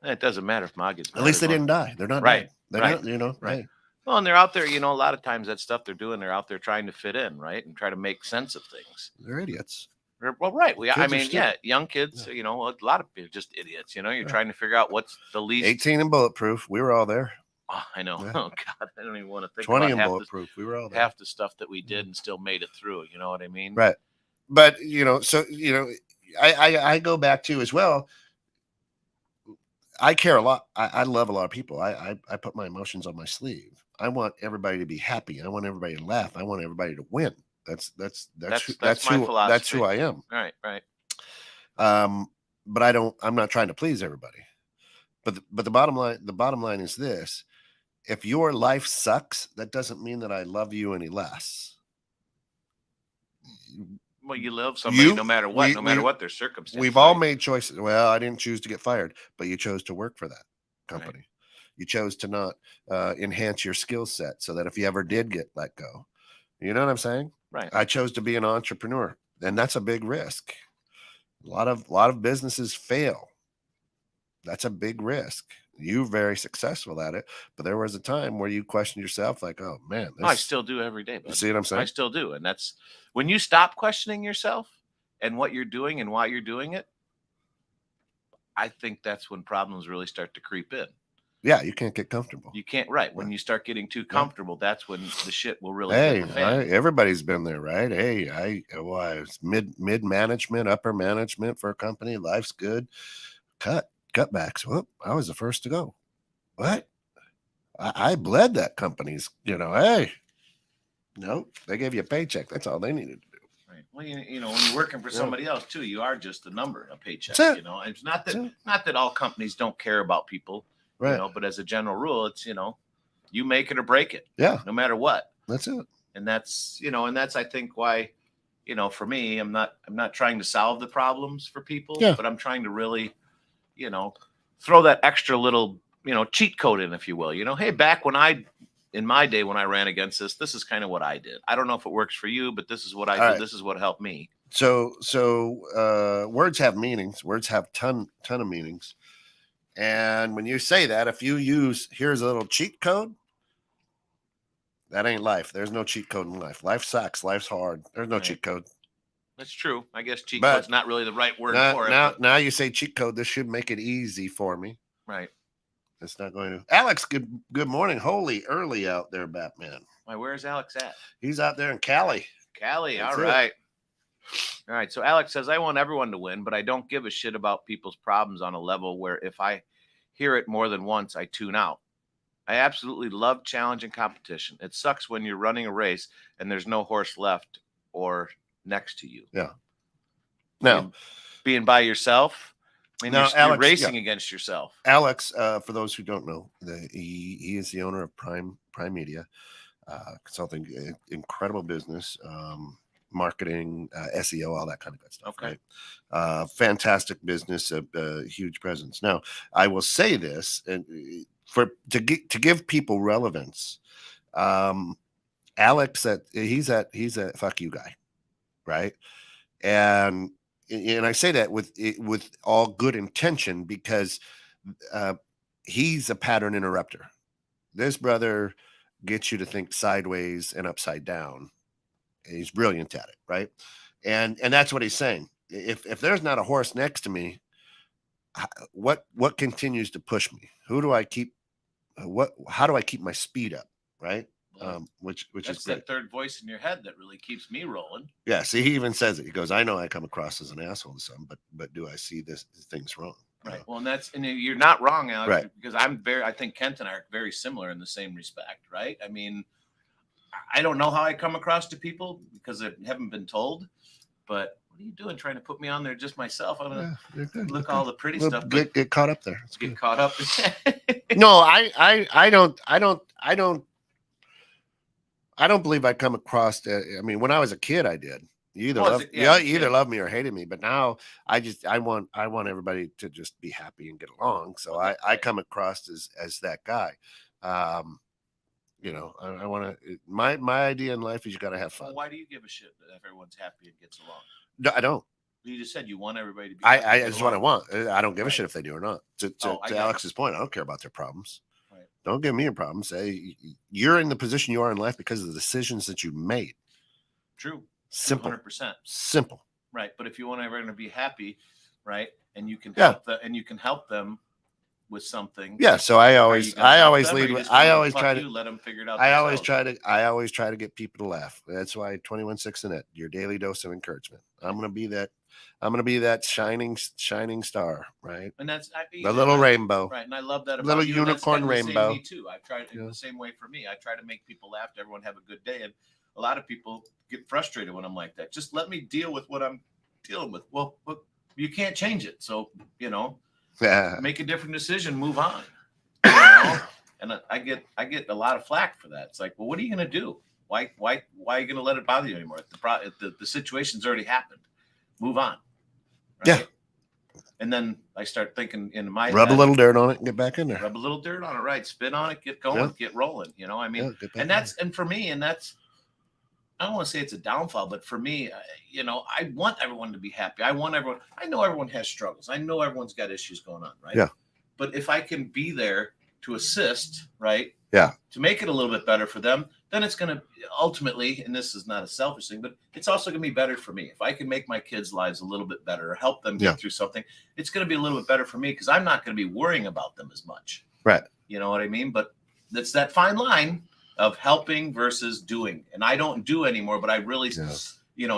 It doesn't matter if Mom gets mad. At least they didn't die. They're not right. Dead. They're not, right. Hey, Well, and they're out there, a lot of times that stuff they're doing, they're out there trying to fit in, right, and try to make sense of things. They're idiots. Well, right. I Kids are mean, stupid. young kids, Yeah. a lot of people are just idiots. You're trying to figure out what's the least. 18 and bulletproof. We were all there. Oh, I know. Yeah. Oh God, I don't even want to think 20 about and bulletproof. We were all there. half the stuff that we did and still made it through. You know what I mean? Right. But I go back to as well. I care a lot. I love a lot of people. I put my emotions on my sleeve. I want everybody to be happy. I want everybody to laugh. I want everybody to win. That's my philosophy. That's who I am. Right. But I'm not trying to please everybody. But the bottom line is this: if your life sucks, that doesn't mean that I love you any less. Well, you love somebody no matter what, no matter what their circumstances. We've all made choices. Well, I didn't choose to get fired, but you chose to work for that company. Right. You chose to not enhance your skill set so that if you ever did get let go, you know what I'm saying? Right. I chose to be an entrepreneur, and that's a big risk. A lot of businesses fail. That's a big risk. You're very successful at it, but there was a time where you questioned yourself, like, "Oh man, I still do every day." You see what I'm saying? I still do, and that's when you stop questioning yourself and what you're doing and why you're doing it. I think that's when problems really start to creep in. Yeah, you can't get comfortable. You can't, right? When you start getting too comfortable, that's when the shit will really. Hey, everybody's been there, right? Hey, I was mid management, upper management for a company. Life's good. Cutbacks. Well, I was the first to go. What? I bled that company's. Hey, no, they gave you a paycheck. That's all they needed to do. Right. Well, when you're working for somebody else too, you are just a number, a paycheck. It's not that all companies don't care about people. Right. But as a general rule, it's, you make it or break it. Yeah. No matter what. That's it. And that's, I think why, for me, I'm not trying to solve the problems for people, but I'm trying to really, throw that extra little, cheat code in, if you will. Hey, back in my day when I ran against this is kind of what I did. I don't know if it works for you, but this is what I did. Right. This is what helped me. So words have meanings. Words have ton of meanings. And when you say that, if you use, here's a little cheat code, that ain't life. There's no cheat code in life. Life sucks. Life's hard. There's no cheat code. That's true. I guess cheat code's not really the right word for it. Now you say cheat code. This should make it easy for me. Right. It's not going to. Alex, good morning. Holy early out there, Batman. Why, where's Alex at? He's out there in Cali. Cali. All right. All right. So Alex says, I want everyone to win, but I don't give a shit about people's problems on a level where if I hear it more than once, I tune out. I absolutely love challenge and competition. It sucks when you're running a race and there's no horse left or next to you. Yeah. Now, being by yourself, I mean, you're racing against yourself. Alex, for those who don't know, he is the owner of Prime Media, consulting, incredible business. Marketing, SEO, all that kind of good stuff. Okay. Right? Fantastic business, a huge presence. Now, I will say this, and to give people relevance, Alex, he's a fuck you guy, right? And I say that with all good intention because he's a pattern interrupter. This brother gets you to think sideways and upside down. He's brilliant at it, right? And that's what he's saying. If there's not a horse next to me, what continues to push me? Who do I keep? How do I keep my speed up, right? Which that's is great. That third voice in your head that really keeps me rolling. Yeah. See, he even says it. He goes, "I know I come across as an asshole to some, but do I see things wrong?" Right. Well, and you're not wrong, Alex. Right. Because I think Kent and I are very similar in the same respect, right? I mean, I don't know how I come across to people because I haven't been told, but what are you doing trying to put me on there just myself? I'm going to look all the pretty stuff. Get caught up there. Get caught up. No, I don't believe I come across. I mean, when I was a kid, I did. You either love me or hated me, but now I want everybody to just be happy and get along. So I come across as that guy. I want to. My idea in life is you got to have fun. Well, why do you give a shit that everyone's happy and gets along? No, I don't. You just said you want everybody to be. That's what I want. I don't give a shit if they do or not. To Alex's point, I don't care about their problems. Right. Don't give me a problem. Say you're in the position you are in life because of the decisions that you made. True. Simple. 100%. Simple. Right. But if you want everyone to be happy, right, and you can Yeah. help them with something. Yeah. So I always lead. I always try to let them figure it out. I always try to get people to laugh. That's why 21.6 in it, your daily dose of encouragement. I'm gonna be that shining star, right? And that's the little rainbow, right? And I love that about little you. unicorn and that's rainbow. Me too. I try to the same way for me. I try to make people laugh. Everyone have a good day. And a lot of people get frustrated when I'm like that. Just let me deal with what I'm dealing with. Well, you can't change it. So make a different decision. Move on. And I get a lot of flack for that. It's like, well, what are you going to do? Why are you going to let it bother you anymore? If the situation's already happened, move on. Right? Yeah. And then I start thinking in my rub head, a little dirt on it and get back in there. Rub a little dirt on it, right? Spit on it, get going, get rolling. I mean, and for me, I don't want to say it's a downfall, but for me, I want everyone to be happy. I know everyone has struggles. I know everyone's got issues going on, right? Yeah. But if I can be there to assist, right? Yeah. To make it a little bit better for them, then it's going to ultimately, and this is not a selfish thing, but it's also going to be better for me. If I can make my kids' lives a little bit better or help them get through something, it's going to be a little bit better for me because I'm not going to be worrying about them as much. Right. You know what I mean? But that's that fine line of helping versus doing. And I don't do anymore, but I really,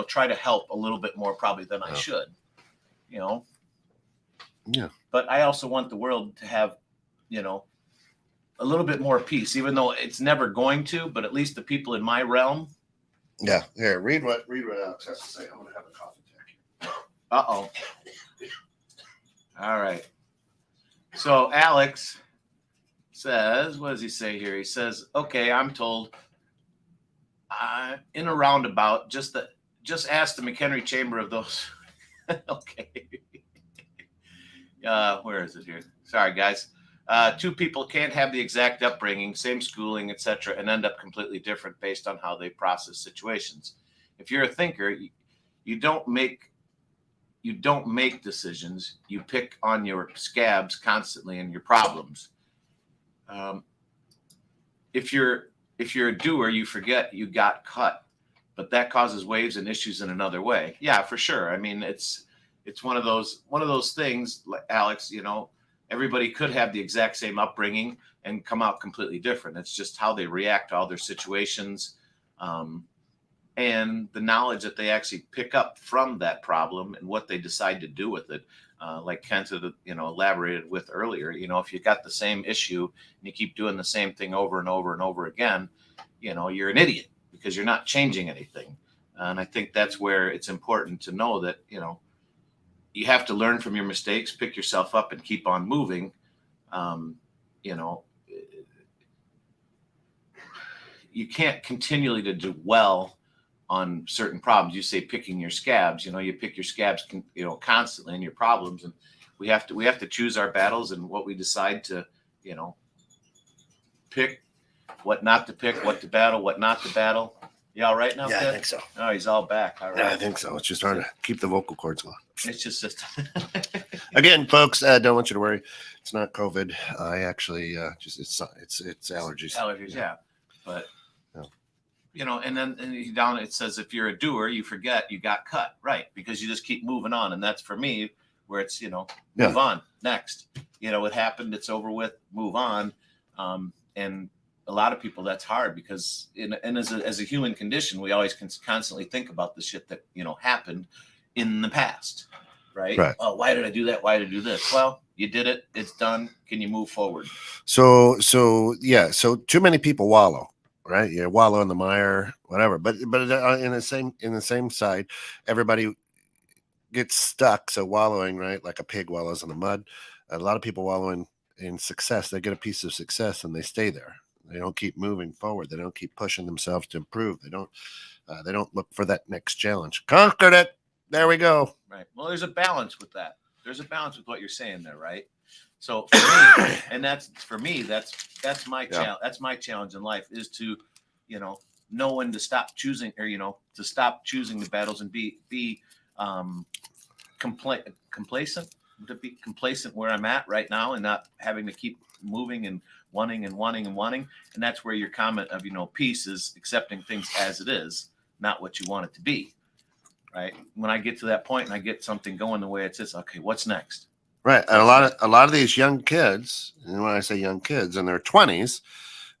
try to help a little bit more probably than I should, Yeah. But I also want the world to have, a little bit more peace, even though it's never going to, but at least the people in my realm. Yeah. Here, read what Alex has to say. I'm going to have a coffee attack. Uh-oh. All right. So Alex says, what does he say here? He says, okay, I'm told in a roundabout, just ask the McHenry Chamber of those. Okay. Where is it here? Sorry, guys. Two people can't have the exact upbringing, same schooling, etc., and end up completely different based on how they process situations. If you're a thinker, you don't make decisions. You pick on your scabs constantly and your problems. If you're a doer, you forget you got cut, but that causes waves and issues in another way. Yeah, for sure. I mean, it's one of those things, Alex. Everybody could have the exact same upbringing and come out completely different. It's just how they react to all their situations, and the knowledge that they actually pick up from that problem and what they decide to do with it. Like Kent elaborated with earlier, if you got the same issue and you keep doing the same thing over and over and over again, you're an idiot because you're not changing anything. And I think that's where it's important to know that, you have to learn from your mistakes, pick yourself up and keep on moving. You can't continually to dwell on certain problems. You say picking your scabs, you pick your scabs, constantly in your problems. And we have to choose our battles and what we decide to, pick, what not to pick, what to battle, what not to battle. You all right now? Yeah, Ted? I think so. Oh, he's all back. All right. Yeah, I think so. It's just hard to keep the vocal cords going. It's just Again, folks, don't want you to worry. It's not COVID. I actually it's allergies. Allergies, yeah. But and then down it says if you're a doer, you forget you got cut, right? Because you just keep moving on, and that's for me where it's move on next. It happened, it's over with, move on. And a lot of people that's hard because as a human condition, we always can constantly think about the shit that happened in the past, right? Oh, why did I do that? Why did I do this? Well, you did it. It's done. Can you move forward? So too many people wallow, right? You wallow in the mire, whatever. But in the same side, everybody gets stuck. So wallowing, right? Like a pig wallows in the mud. A lot of people wallow in success. They get a piece of success and they stay there. They don't keep moving forward. They don't keep pushing themselves to improve. They don't look for that next challenge. Conquered it. There we go. Right. Well, there's a balance with that. There's a balance with what you're saying there, right? So for me, and that's my challenge. That's my challenge in life is to, know when to stop choosing, or to stop choosing the battles and be complacent. to be complacent where I'm at right now and not having to keep moving and wanting. And that's where your comment of, peace is accepting things as it is, not what you want it to be. Right. When I get to that point and I get something going the way it is, okay, what's next? Right. And a lot of these young kids, and when I say young kids in their 20s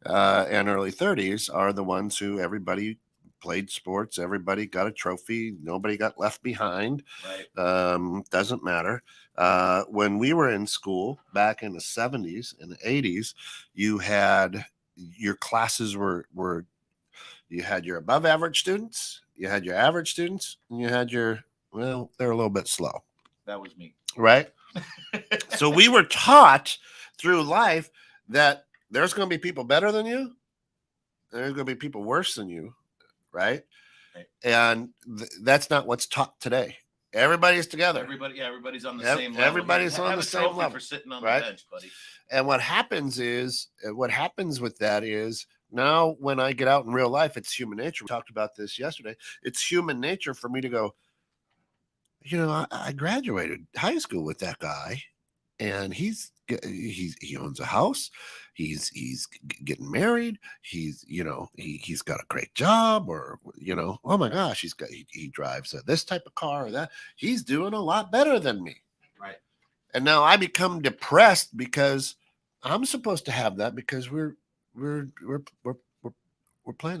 and early 30s, are the ones who everybody played sports, everybody got a trophy, nobody got left behind. Right. Doesn't matter. When we were in school back in the 70s and the 80s, you had your classes were you had your above average students, you had your average students, and you had your, well, they're a little bit slow. That was me. Right. So we were taught through life that there's going to be people better than you. There's going to be people worse than you. Right. And that's not what's taught today. Everybody's together. Everybody's on the same level. Everybody's on the same level for sitting on right? the bench, buddy. And what happens with that is now when I get out in real life, it's human nature. We talked about this yesterday. It's human nature for me to go, I graduated high school with that guy, and he owns a house. He's getting married. He's got a great job, or oh my gosh, he drives this type of car or that. He's doing a lot better than me. Right. And now I become depressed because I'm supposed to have that because we're playing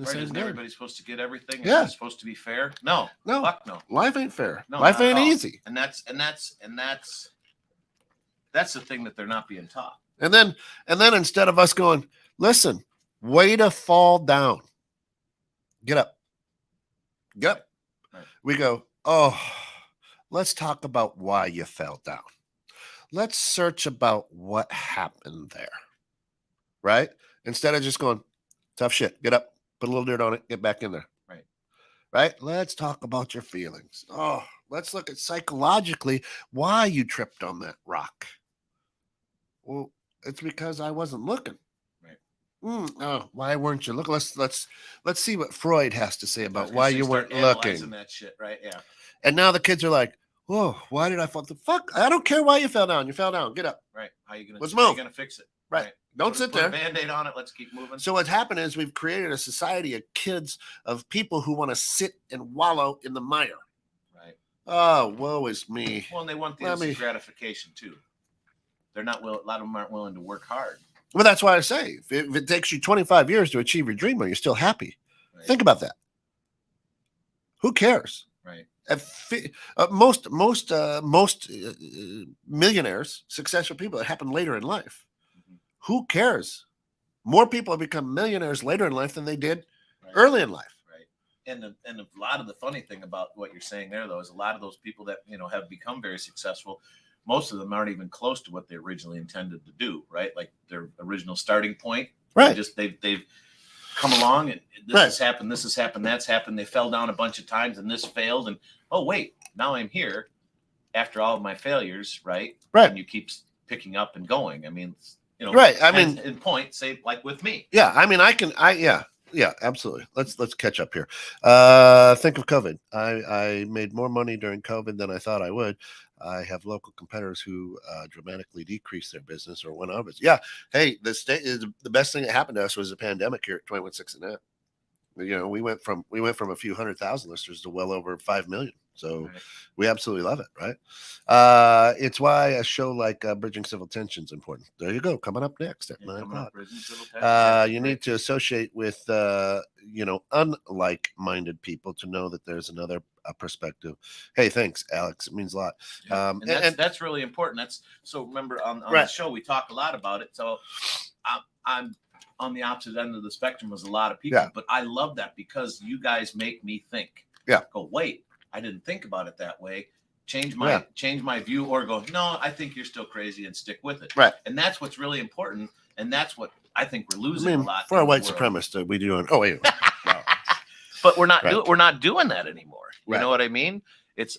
the same Isn't game. everybody supposed to get everything? Yeah. It's supposed to be fair? No. No. Fuck no. Life ain't fair. No, Life not at ain't all. easy. And that's the thing that they're not being taught. And then instead of us going, listen, way to fall down. Get up. Right. We go, oh, let's talk about why you fell down. Let's search about what happened there. Right? Instead of just going, tough shit, get up, put a little dirt on it, get back in there. Right. Right? Let's talk about your feelings. Oh, let's look at psychologically why you tripped on that rock. Well, it's because I wasn't looking. Right. Oh, why weren't you looking? Let's see what Freud has to say about why you weren't looking. That shit, right? Yeah. And now the kids are like, "Oh, why did I fall? The fuck! I don't care why you fell down. You fell down. Get up. Right. How you gonna? Let's how move. you gonna fix it? Right. Don't sit there. Put a Band-Aid on it. Let's keep moving. So what's happened is we've created a society of kids, of people who want to sit and wallow in the mire. Right. Oh, woe is me. Well, and they want the instant gratification too. They're not a lot of them aren't willing to work hard. Well, that's why I say if it takes you 25 years to achieve your dream, are you still happy? Right. Think about that. Who cares? Right. Most millionaires, successful people, that happen later in life. Mm-hmm. Who cares? More people have become millionaires later in life than they did early in life. Right. And a lot of the funny thing about what you're saying there, though, is a lot of those people that have become very successful. Most of them aren't even close to what they originally intended to do. Right. Like their original starting point. Right. They've come along and this has happened, that's happened. They fell down a bunch of times and this failed. And oh, wait, now I'm here after all of my failures. Right. Right. And you keep picking up and going. I mean, right. I mean, in point, say like with me. Yeah. I mean, yeah, absolutely. Let's catch up here. Think of COVID. I made more money during COVID than I thought I would. I have local competitors who dramatically decreased their business or went out of business. Yeah. Hey, the best thing that happened to us was the pandemic here at 21.6 and that. We went from a few 100,000 listeners to well over 5 million. So we absolutely love it, right? It's why a show like Bridging Civil Tension is important. There you go. Coming up next at 9 o'clock. You need to associate with, unlike-minded people to know that there's another perspective. Hey, thanks, Alex. It means a lot. Yeah. And that's really important. So remember on the show, we talk a lot about it. So I'm on the opposite end of the spectrum as a lot of people, but I love that because you guys make me think. Yeah. Go, wait, I didn't think about it that way. Change my view, or go, no, I think you're still crazy, and stick with it. Right. And that's what's really important. And that's what I think we're losing a lot. For a white supremacist, we do. Oh wait. Wow. But we're not doing that anymore. You know what I mean? It's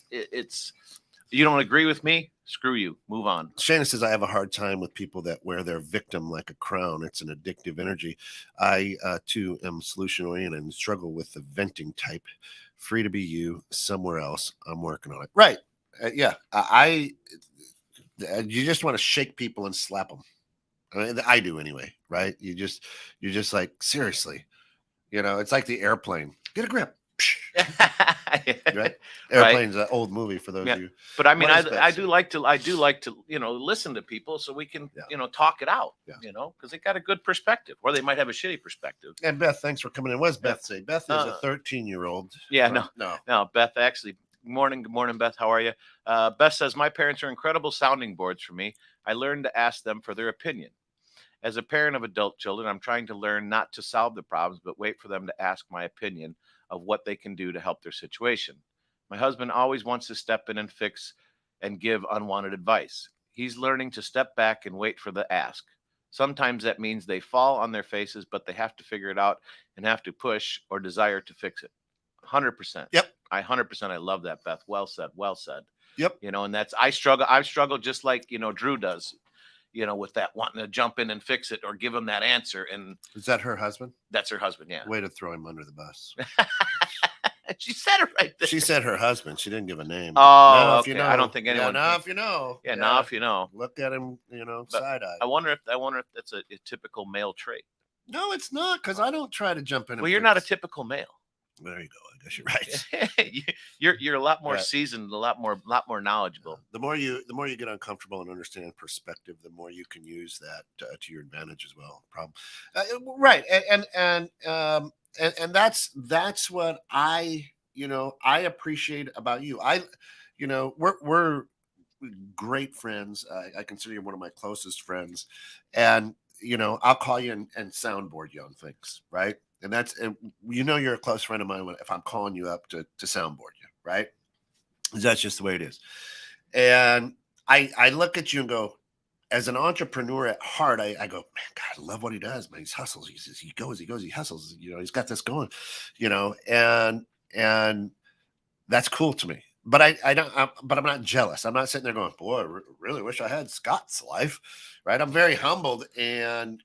you don't agree with me? Screw you. Move on. Shana says, I have a hard time with people that wear their victim like a crown. It's an addictive energy. I, too, am solution-oriented and struggle with the venting type. Free to be you somewhere else. I'm working on it. Right. Yeah. you just want to shake people and slap them. I mean, I do anyway, right? You're just like, seriously, it's like the airplane. Get a grip. Right? Airplane's an old movie for those of you. But I mean, I do like to listen to people so we can talk it out. Because they got a good perspective, or they might have a shitty perspective. And Beth, thanks for coming in. What does Beth say? Beth is a 13-year-old. Yeah, no. Beth, actually, good morning, Beth. How are you? Beth says, my parents are incredible sounding boards for me. I learned to ask them for their opinion. As a parent of adult children, I'm trying to learn not to solve the problems, but wait for them to ask my opinion of what they can do to help their situation. My husband always wants to step in and fix and give unwanted advice. He's learning to step back and wait for the ask. Sometimes that means they fall on their faces, but they have to figure it out and have to push or desire to fix it. 100%. Yep. I 100%. I love that, Beth. Well said. Well said. Yep. And that's, I've struggled just like, Drew does, with that wanting to jump in and fix it or give him that answer. And is that her husband? That's her husband. Yeah. Way to throw him under the bus. She said it right there. She said her husband. She didn't give a name. Oh, okay. I don't think anyone. Yeah, now if you know. Yeah, now if you know. Look at him, side eye. I wonder if that's a typical male trait. No, it's not, because I don't try to jump in. Well, you're not a typical male. There you go. I guess you're right. you're a lot more seasoned, a lot more knowledgeable. The more you get uncomfortable and understand perspective, the more you can use that to your advantage as well. Right, and that's what I appreciate about you. We're great friends. I consider you one of my closest friends, and I'll call you and soundboard you on things, right? And you're a close friend of mine if I'm calling you up to soundboard you, right? That's just the way it is. And I look at you and go, as an entrepreneur at heart, I go, man, God, I love what he does, man. He hustles. He goes, he hustles. He's got this going, and that's cool to me. But I'm not jealous. I'm not sitting there going, boy, I really wish I had Scott's life, right? I'm very humbled and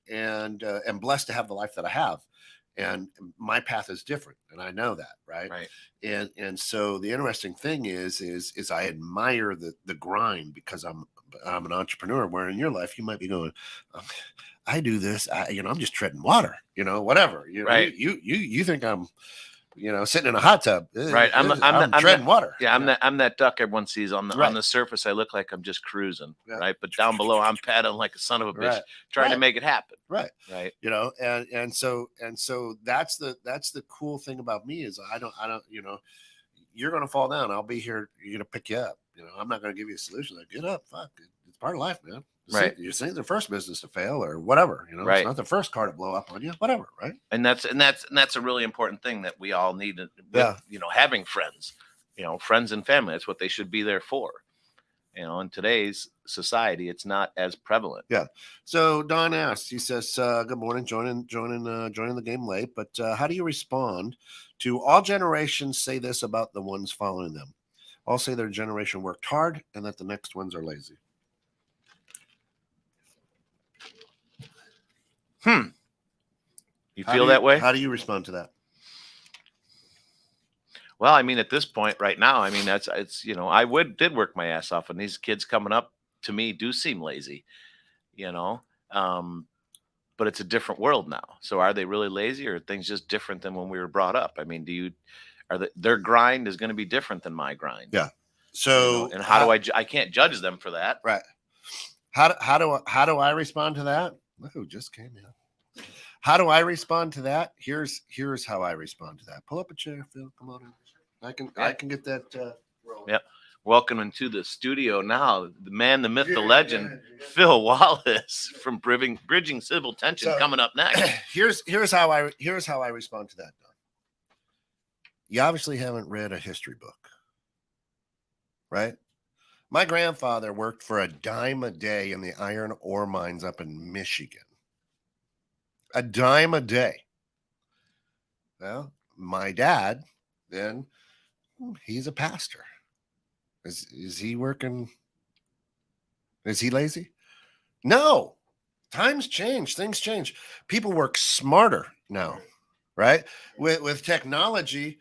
blessed to have the life that I have. And my path is different, and I know that, right? Right. And so the interesting thing is I admire the grind, because I'm an entrepreneur. Where in your life you might be going, I do this, I'm just treading water, whatever. Right. You think I'm, sitting in a hot tub, right? I'm treading water. Yeah, I'm that duck everyone sees on the surface. I look like I'm just cruising, right? But down below, I'm paddling like a son of a bitch, trying to make it happen. Right. And so that's the cool thing about me is I don't, you're going to fall down. I'll be here, to pick you up. I'm not going to give you a solution. Like, get up, fuck, it's part of life, man. Right. You're saying the first business to fail or whatever, right. It's not the first car to blow up on you, whatever. Right. And that's a really important thing that we all need with, having friends, friends and family. That's what they should be there for. In today's society, it's not as prevalent. Yeah. So Don asks, he says, good morning, joining the game late, but how do you respond to all generations say this about the ones following them? All say their generation worked hard and that the next ones are lazy. You feel that way? How do you respond to that? Well, I mean, at this point right now, I mean, it's I did work my ass off, and these kids coming up to me do seem lazy, but it's a different world now. So are they really lazy, or are things just different than when we were brought up? I mean, their grind is going to be different than my grind? Yeah. So and how do I can't judge them for that. Right. How do I respond to that? Look who just came in. How do I respond to that? Here's how I respond to that. Pull up a chair, Phil. Come on in. I can get that rolling. Yep. Welcome into the studio now, the man, the myth, the legend, Phil Wallace from Bridging Civil Tension, coming up next. Here's how I respond to that, Don. You obviously haven't read a history book, right? My grandfather worked for a dime a day in the iron ore mines up in Michigan. A dime a day. Well, my dad, then, he's a pastor. Is he working? Is he lazy? No. Times change. Things change. People work smarter now, right? With technology,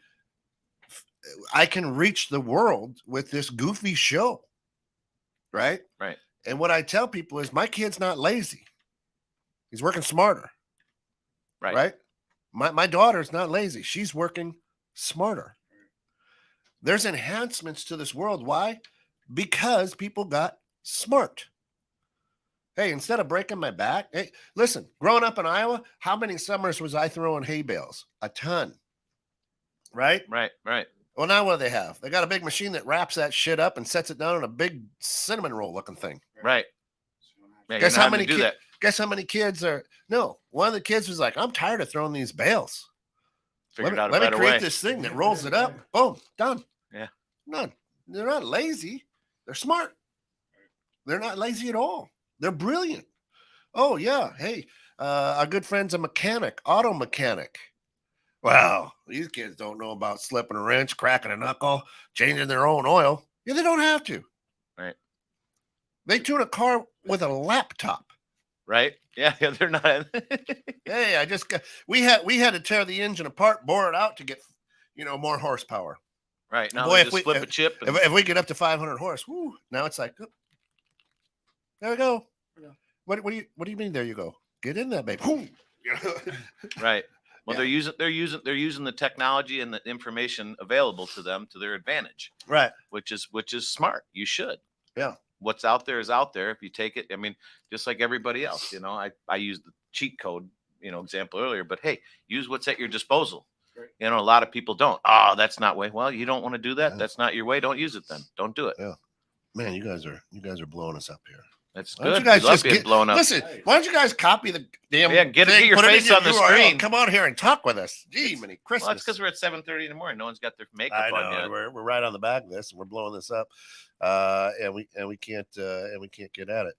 I can reach the world with this goofy show, right? Right. And what I tell people is my kid's not lazy. He's working smarter. Right? My daughter's not lazy. She's working smarter. There's enhancements to this world. Why? Because people got smart. Hey, instead of breaking my back, hey, listen, growing up in Iowa, how many summers was I throwing hay bales? A ton. Right? Right. Well, now what do they have? They got a big machine that wraps that shit up and sets it down on a big cinnamon roll looking thing. Right. Yeah, Guess how many do that? Guess how many kids are? No, one of the kids was like, "I'm tired of throwing these bales. Figured out a Let me better create way. this thing that rolls it up. Boom, done." Yeah. They're not lazy. They're smart. They're not lazy at all. They're brilliant. Oh yeah. Hey, our good friend's a mechanic, auto mechanic. Wow, these kids don't know about slipping a wrench, cracking a knuckle, changing their own oil. Yeah, they don't have to. Right. They tune a car with a laptop. Right. Yeah. They're not. Hey, I just got we had to tear the engine apart, bore it out to get more horsepower. Right. Now Boy, they if just we flip a chip. And... if we get up to 500 horse, whoo, now it's like, oh, there we go. Yeah. What do you mean? There you go. Get in that baby. Right. Well, Yeah. they're using the technology and the information available to them to their advantage. Right. Which is smart. You should. Yeah. What's out there is out there. If you take it, I mean, just like everybody else, I used the cheat code, example earlier, but hey, use what's at your disposal. Right. A lot of people don't. Oh, that's not way. Well, you don't want to do that. Yeah. That's not your way. Don't use it then. Don't do it. Yeah. Man, you guys are blowing us up here. That's good. You guys just get blown up. Listen, why don't you guys copy the damn get thing, your face on the screen. Come on here and talk with us. Gee, many Christmas. Well, that's because we're at 7:30 in the morning. No one's got their makeup on yet. We're right on the back of this, and we're blowing this up, and we can't get at it.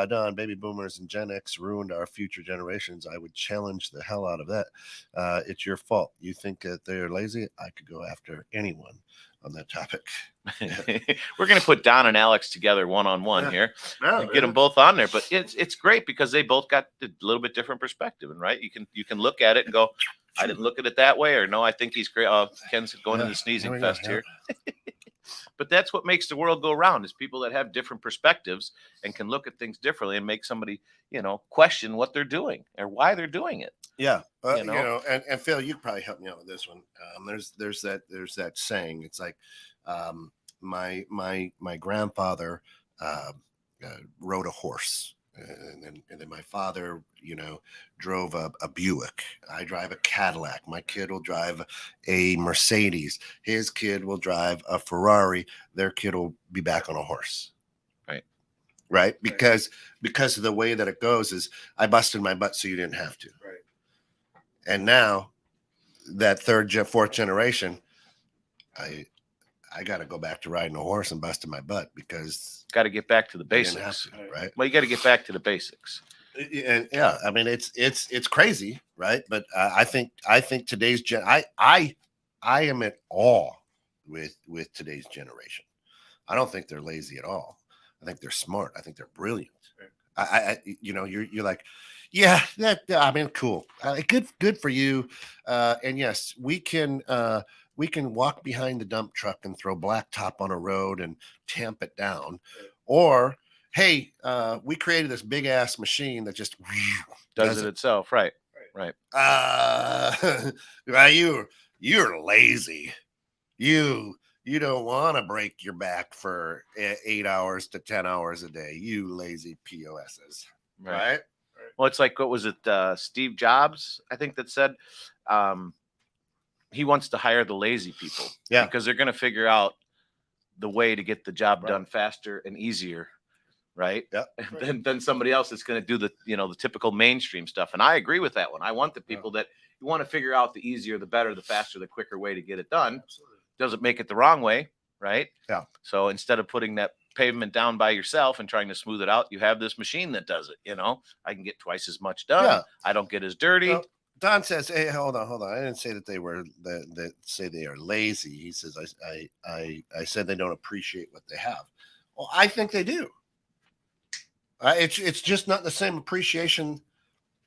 Don, baby boomers and Gen X ruined our future generations. I would challenge the hell out of that. It's your fault. You think that they're lazy? I could go after anyone on that topic. We're going to put Don and Alex together one-on-one here and get them both on there. But it's great because they both got a little bit different perspective. And right, you can look at it and go, I didn't look at it that way, or no, I think he's great. Oh, Ken's going to the sneezing fest here. But that's what makes the world go round, is people that have different perspectives and can look at things differently and make somebody, question what they're doing or why they're doing it. Yeah. And Phil, you could probably help me out with this one. There's that saying. It's like, my grandfather rode a horse, and then my father, drove a Buick. I drive a Cadillac. My kid will drive a Mercedes. His kid will drive a Ferrari. Their kid will be back on a horse. Right. Because of the way that it goes is I busted my butt so you didn't have to. Right. And now that fourth generation, I got to go back to riding a horse and busting my butt because got to get back to the basics, right? Well, you got to get back to the basics. And yeah, I mean it's crazy, right? But I think today's I am at awe with today's generation. I don't think they're lazy at all. I think they're smart. I think they're brilliant. You're like, yeah, I mean, cool, good for you. And yes, we can walk behind the dump truck and throw blacktop on a road and tamp it down, or hey, we created this big ass machine that just does it itself, right? You're lazy. You don't want to break your back for 8 hours to 10 hours a day. You lazy POSs, right? Well, it's like, what was it? Steve Jobs, I think, that said he wants to hire the lazy people. Yeah, because they're going to figure out the way to get the job done faster and easier, right? Yeah. Then somebody else is going to do the typical mainstream stuff. And I agree with that one. I want the people that you want to figure out the easier, the better, the faster, the quicker way to get it done. Absolutely. Doesn't make it the wrong way, right? Yeah. So instead of putting that pavement down by yourself and trying to smooth it out, you have this machine that does it. I can get twice as much done. Yeah. I don't get as dirty. Well, Don says, "Hey, hold on. I didn't say that that say they are lazy." He says, "I said they don't appreciate what they have." Well, I think they do. It's just not the same appreciation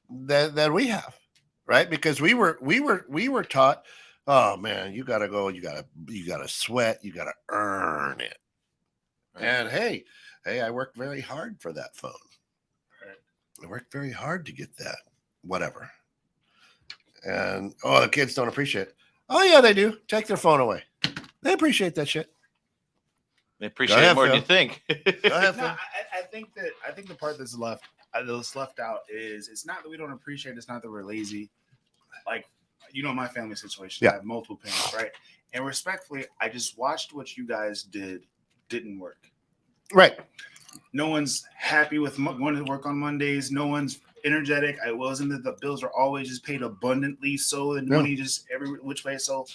that we have, right? Because we were taught, oh man, you gotta go, you gotta sweat, you gotta earn it, And hey, I worked very hard for that phone. I worked very hard to get that, whatever. And the kids don't appreciate it. Oh yeah, they do. Take their phone away. They appreciate that shit. They appreciate it more than you think. No, I think the part that's left out is it's not that we don't appreciate it, it's not that we're lazy. Like, my family situation. Yeah. I have multiple parents, right? And respectfully, I just watched what you guys didn't work. Right. No one's happy with going to work on Mondays. No one's energetic. I wasn't that the bills are always just paid abundantly, so and money just every which way. So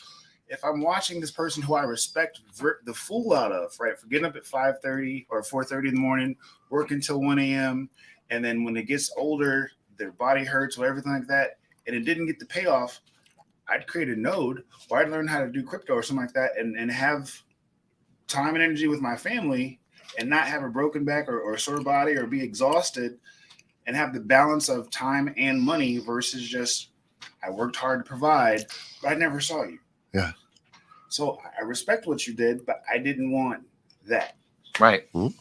if I'm watching this person who I respect the fool out of, right, for getting up at 5:30 or 4:30 in the morning, working till 1 a.m., and then when it gets older, their body hurts or everything like that, and it didn't get the payoff, I'd create a node or I'd learn how to do crypto or something like that and have time and energy with my family and not have a broken back or sore body or be exhausted and have the balance of time and money versus just I worked hard to provide, but I never saw you. Yeah. So I respect what you did, but I didn't want that. Right. Mm-hmm.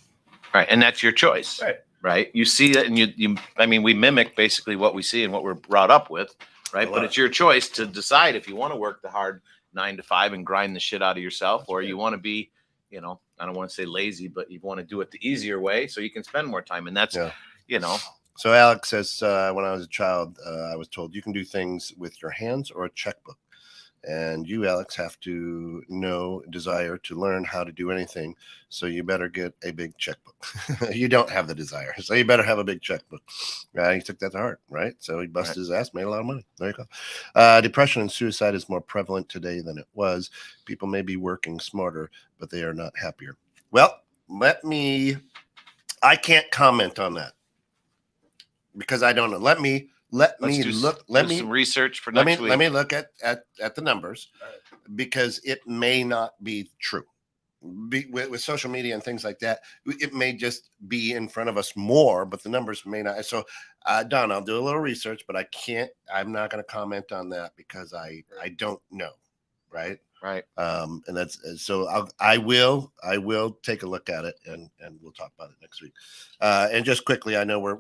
Right. And that's your choice. Right. Right. You see that and we mimic basically what we see and what we're brought up with. Right. But it's your choice to decide if you want to work the hard 9 to 5 and grind the shit out of yourself, or you want to be, I don't want to say lazy, but you want to do it the easier way so you can spend more time. And that's, So Alex says, when I was a child, I was told you can do things with your hands or a checkbook. And you, Alex, have to desire to learn how to do anything. So you better get a big checkbook. You don't have the desire. So you better have a big checkbook. He took that to heart, right? So he busted his ass, made a lot of money. There you go. Depression and suicide is more prevalent today than it was. People may be working smarter, but they are not happier. Well, I can't comment on that because I don't know. Let me do some research for next week. Let me look at the numbers because it may not be true. With social media and things like that, it may just be in front of us more, but the numbers may not. So, Don, I'll do a little research, but I'm not going to comment on that because I don't know. Right. Right. And that's so I will take a look at it and we'll talk about it next week. And just quickly, I know we're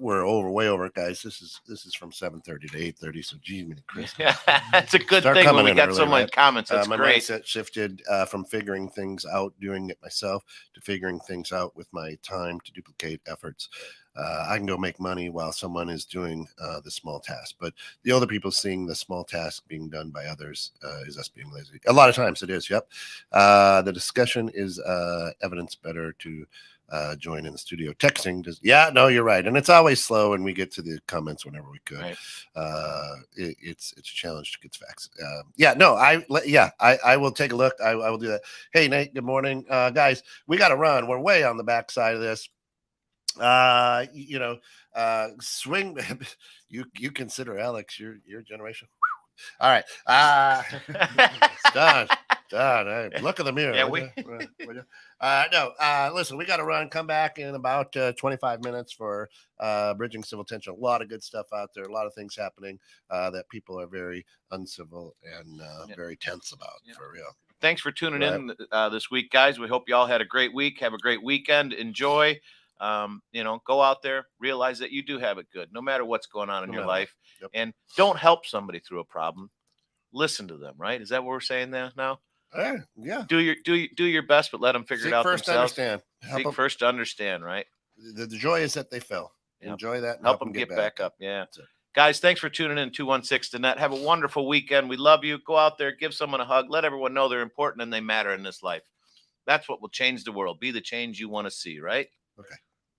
way over, guys. This is from 7:30 to 8:30. So geez, Chris. It's a good thing when we got so many comments. That's my great. mindset shifted from figuring things out, doing it myself, to figuring things out with my time to duplicate efforts. I can go make money while someone is doing the small task, but the other people seeing the small task being done by others is us being lazy. A lot of times it is. Yep. The discussion is evidence better to join in the studio. Texting does. Yeah, no, you're right. And it's always slow and we get to the comments whenever we could. Right. It's a challenge to get facts. I will take a look. I will do that. Hey, Nate, good morning. Guys, we got to run. We're way on the backside of this. Swing. You consider Alex your generation. All right. Don, look in the mirror. Listen, we got to run. Come back in about 25 minutes for Bridging Civil Tension. A lot of good stuff out there. A lot of things happening that people are very uncivil and very tense about, for real. Thanks for tuning in this week, guys. We hope you all had a great week. Have a great weekend. Enjoy. Go out there, realize that you do have it good, no matter what's going on in your life. Yep. And don't help somebody through a problem. Listen to them, right? Is that what we're saying there now? Yeah. Do your best, but let them figure it out first themselves. Understand. Seek first to understand, right? The joy is that they fell. Yep. Enjoy that. And help them get back up. Yeah. Guys, thanks for tuning in 216 to Net. Have a wonderful weekend. We love you. Go out there, give someone a hug. Let everyone know they're important and they matter in this life. That's what will change the world. Be the change you want to see, right? Okay.